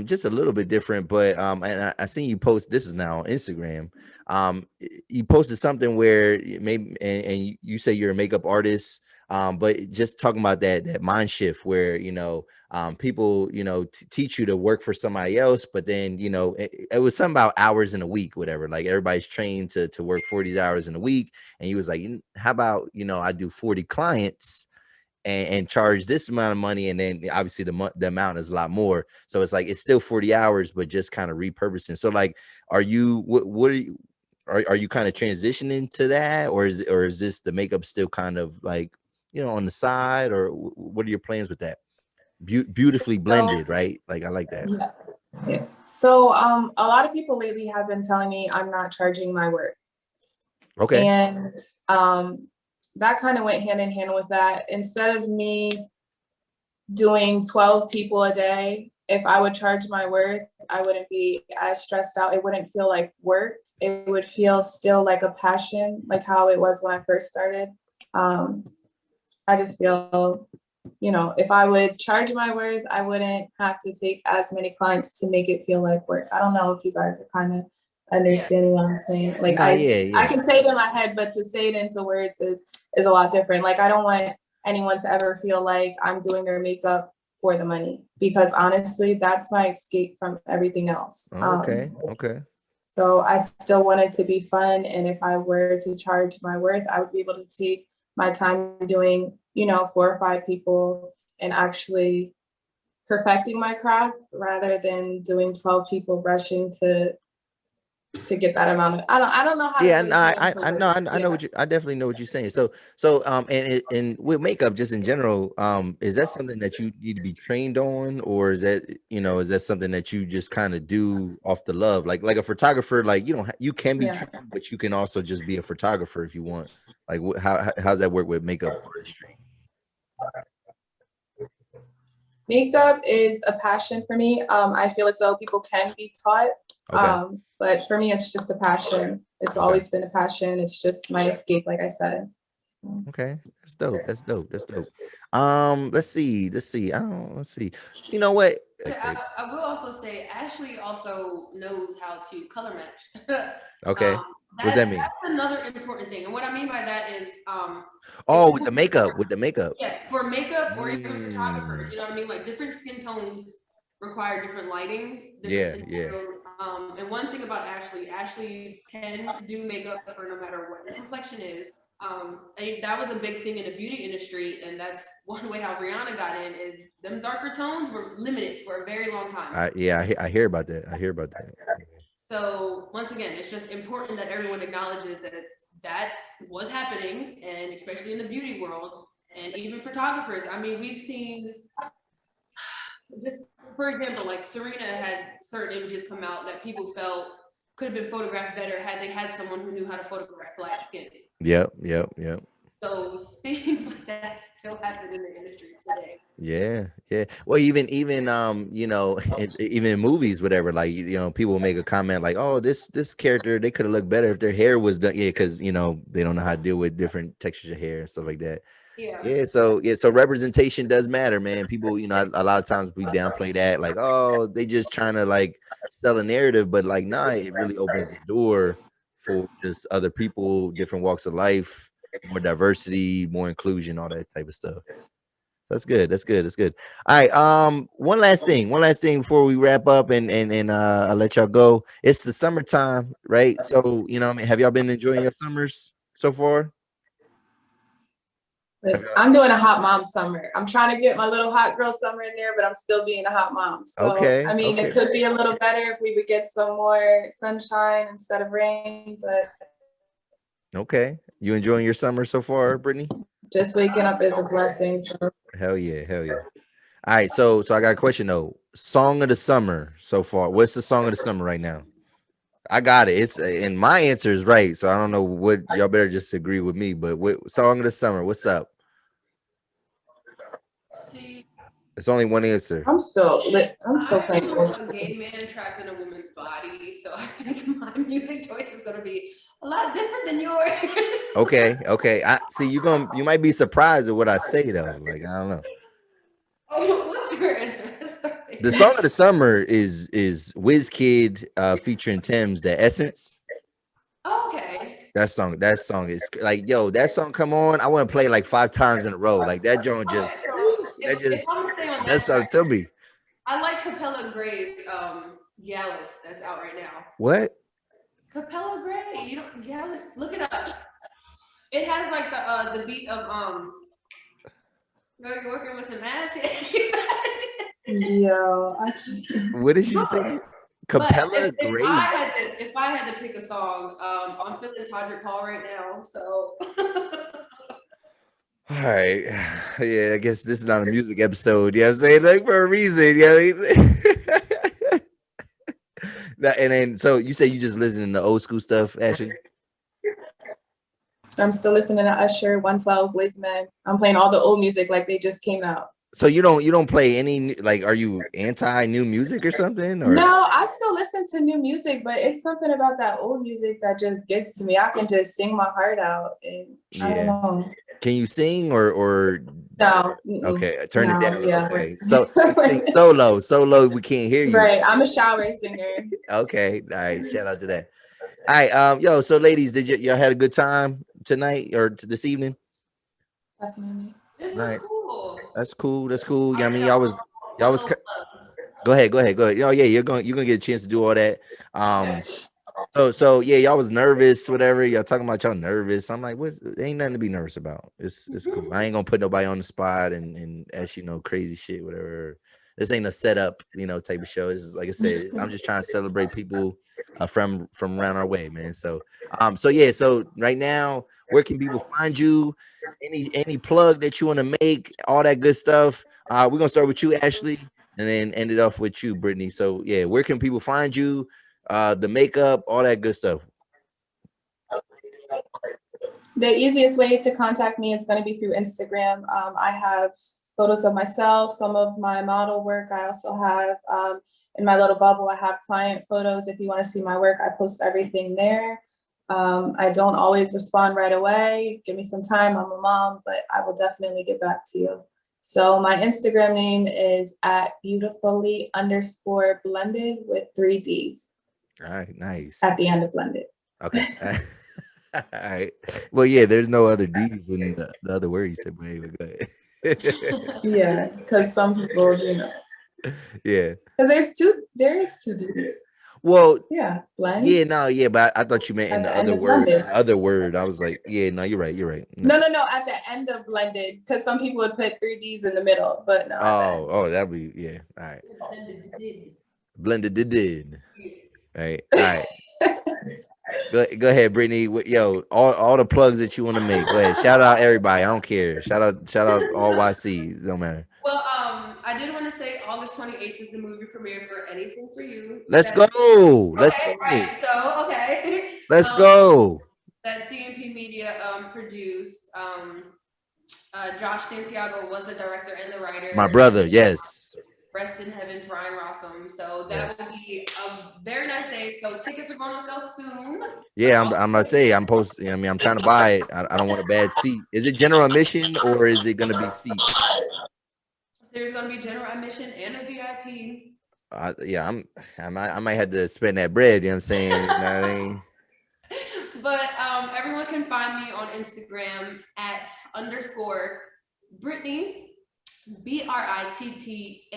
just a little bit different, but and I seen you post, this is now on Instagram. You posted something where maybe and you say you're a makeup artist, but just talking about that mind shift where people teach you to work for somebody else, but then it was something about hours in a week, whatever. Like everybody's trained to work 40 hours in a week, and he was like, how about I do 40 clients and charge this amount of money, and then obviously the amount is a lot more. So it's like it's still 40 hours, but just kind of repurposing. So like, are you what are you are you kind of transitioning to that, or is this the makeup still kind of like on the side, or what are your plans with that? Beautifully blended, right? Like I like that. Yes. Yes. So a lot of people lately have been telling me I'm not charging my work. Okay. And that kind of went hand in hand with that. Instead of me doing 12 people a day, if I would charge my worth, I wouldn't be as stressed out. It wouldn't feel like work. It would feel still like a passion, like how it was when I first started. I just feel, if I would charge my worth, I wouldn't have to take as many clients to make it feel like work. I don't know if you guys are kind of understanding what I'm saying. Like I can say it in my head, but to say it into words is a lot different. Like I don't want anyone to ever feel like I'm doing their makeup for the money, because honestly, that's my escape from everything else. Okay. So I still want it to be fun, and if I were to charge my worth, I would be able to take my time doing 4 or 5 people and actually perfecting my craft rather than doing 12 people rushing to get that amount of I don't know how yeah to really I know what I definitely know what you're saying. So and with makeup just in general, is that something that you need to be trained on, or is that something that you just kind of do off the love, like a photographer? Like you can be trained, but you can also just be a photographer if you want. Like how's that work with makeup artistry? Makeup is a passion for me. I feel as though people can be taught. Okay. But for me, it's just a passion. It's always been a passion. It's just my escape, like I said. Okay, that's dope. That's dope. Let's see. Let's see. You know what? I will also say Ashley also knows how to color match. Okay. What's that mean? That's another important thing. And what I mean by that is with the makeup. Yeah, for makeup or even photographers, you know what I mean? Like different skin tones require different lighting, different and one thing about Ashley can do makeup for no matter what the complexion is. And that was a big thing in the beauty industry, and that's one way how Rihanna got in, is them darker tones were limited for a very long time. I hear about that. So once again, it's just important that everyone acknowledges that was happening, and especially in the beauty world and even photographers. I mean, we've seen, just for example, like Serena had certain images come out that people felt could have been photographed better had they had someone who knew how to photograph black skin. Yep. So things like that still happen in the industry today. Yeah. Well, even even in movies, whatever, like people make a comment like, oh, this character, they could have looked better if their hair was done. Yeah, because they don't know how to deal with different textures of hair and stuff like that. So representation does matter, man. People, a lot of times we downplay that, like, oh, they just trying to like sell a narrative, but like, nah, it really opens the door for just other people, different walks of life, more diversity, more inclusion, all that type of stuff. So that's good. All right. One last thing before we wrap up and I'll let y'all go. It's the summertime, right? So have y'all been enjoying your summers so far? I'm doing a hot mom summer. I'm trying to get my little hot girl summer in there, but I'm still being a hot mom. So, I mean, it could be a little better if we would get some more sunshine instead of rain, but. Okay. You enjoying your summer so far, Brittany? Just waking up is a blessing. So. Hell yeah. Hell yeah. All right. So I got a question though. Song of the summer so far. What's the song of the summer right now? I got it. It's and my answer is right. So I don't know what y'all better just agree with me. But what song of the summer? What's up? See, it's only one answer. I'm still playing. A gay man trapped in a woman's body, so I think my music choice is gonna be a lot different than yours. Okay. I see you might be surprised at what I say though. Like I don't know. Oh, what's your answer? The song of the summer is WizKid featuring Thames, The Essence. Oh, okay. That song is like, yo, that song come on. I want to play like 5 times in a row. Like that joint just that's something to me. I like Capella Gray's Gallus that's out right now. What? Capella Gray, you don't Gallus, look it up. It has like the beat of you're working with some ass. Yo, what did she say? Capella Gray. If I had to pick a song, I'm feeling Todrick Hall right now, so. All right, yeah, I guess this is not a music episode. You know what I'm saying? Like for a reason, you know what I mean? And then, so you say you just listening to old school stuff, Ashley? I'm still listening to Usher, 112, Blazman. I'm playing all the old music like they just came out. So you don't play any, like, are you anti new music or something? Or? No, I still listen to new music, but it's something about that old music that just gets to me. I can just sing my heart out, and I don't know. Can you sing or no? Okay, turn it down. Yeah. Okay, so sing solo. We can't hear you. Right, I'm a shower singer. Okay, all right. Shout out to that. All right, yo. So, ladies, did y'all had a good time tonight or this evening? Definitely. This was right. Cool. That's cool. I mean, y'all was. Go ahead. Oh yeah, you're gonna get a chance to do all that. So yeah, y'all was nervous, whatever. Y'all talking about y'all nervous. I'm like, ain't nothing to be nervous about. It's cool. I ain't gonna put nobody on the spot and ask crazy shit, whatever. This ain't a setup, type of show. It's like I said, I'm just trying to celebrate people from around our way, man. So yeah, so right now, where can people find you? Any plug that you want to make, all that good stuff. We're gonna start with you, Ashley, and then end it off with you, Brittany. So yeah, where can people find you? The makeup, all that good stuff. The easiest way to contact me is going to be through Instagram. I have photos of myself, some of my model work. I also have in my little bubble, I have client photos. If you want to see my work, I post everything there. I don't always respond right away. Give me some time. I'm a mom, but I will definitely get back to you. So my Instagram name is @beautifully_blended with 3 Ds. All right, nice. At the end of blended. Okay. All right. Well, yeah, there's no other D's in the other word you said, but anyway, go ahead. Yeah, because some people, Yeah. Because there is 2 D's. Well, yeah, blend. Yeah, no, yeah, but I thought you meant in the other word. The other word, I was like, yeah, no, you're right. No, at the end of blended, because some people would put 3 D's in the middle, but no. Oh, that'd be all right. Blended did. Right. Go ahead, Brittany. Yo, all the plugs that you want to make. Go ahead. Shout out everybody. I don't care. Shout out all YC. Don't matter. Well, I did want to say August 28th is the movie premiere for Anything for You. Let's go. Right. So, okay. Let's go. That CMP Media produced. Josh Santiago was the director and the writer. My brother, yes. Rest in heaven to Ryan Rossum. So that will be a very nice day. So tickets are going on sale soon. Yeah, I'm gonna say I'm posting. I mean, I'm trying to buy it. I don't want a bad seat. Is it general admission or is it gonna be seats? There's gonna be general admission and a VIP. Yeah, I might have to spend that bread. You know what I'm saying? You know what I mean? But everyone can find me on Instagram @_Brittany. BRITTANY.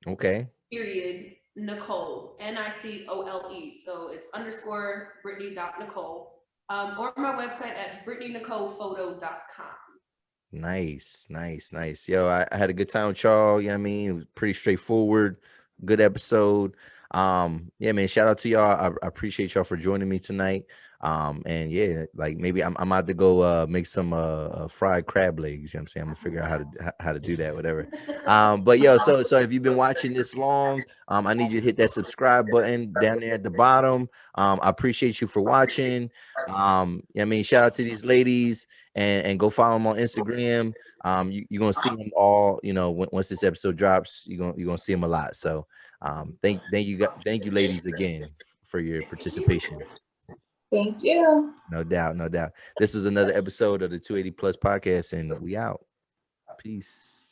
Okay. Nicole. NICOLE. So it's _Brittany.Nicole. Or my website at BrittanyNicolePhoto.com. Nice. Yo, I had a good time with y'all. You know what I mean? It was pretty straightforward. Good episode. Yeah, man, shout out to y'all. I appreciate y'all for joining me tonight. And yeah, like maybe I'm about to go make some fried crab legs. You know what I'm saying? I'm gonna figure out how to do that, whatever. But yo, so if you've been watching this long, I need you to hit that subscribe button down there at the bottom. I appreciate you for watching. I mean, shout out to these ladies and go follow them on Instagram. You're gonna see them all, you know, once this episode drops, you're gonna see them a lot. So thank you ladies again for your participation. Thank you. No doubt. This was another episode of the 280 Plus podcast, and we out. Peace.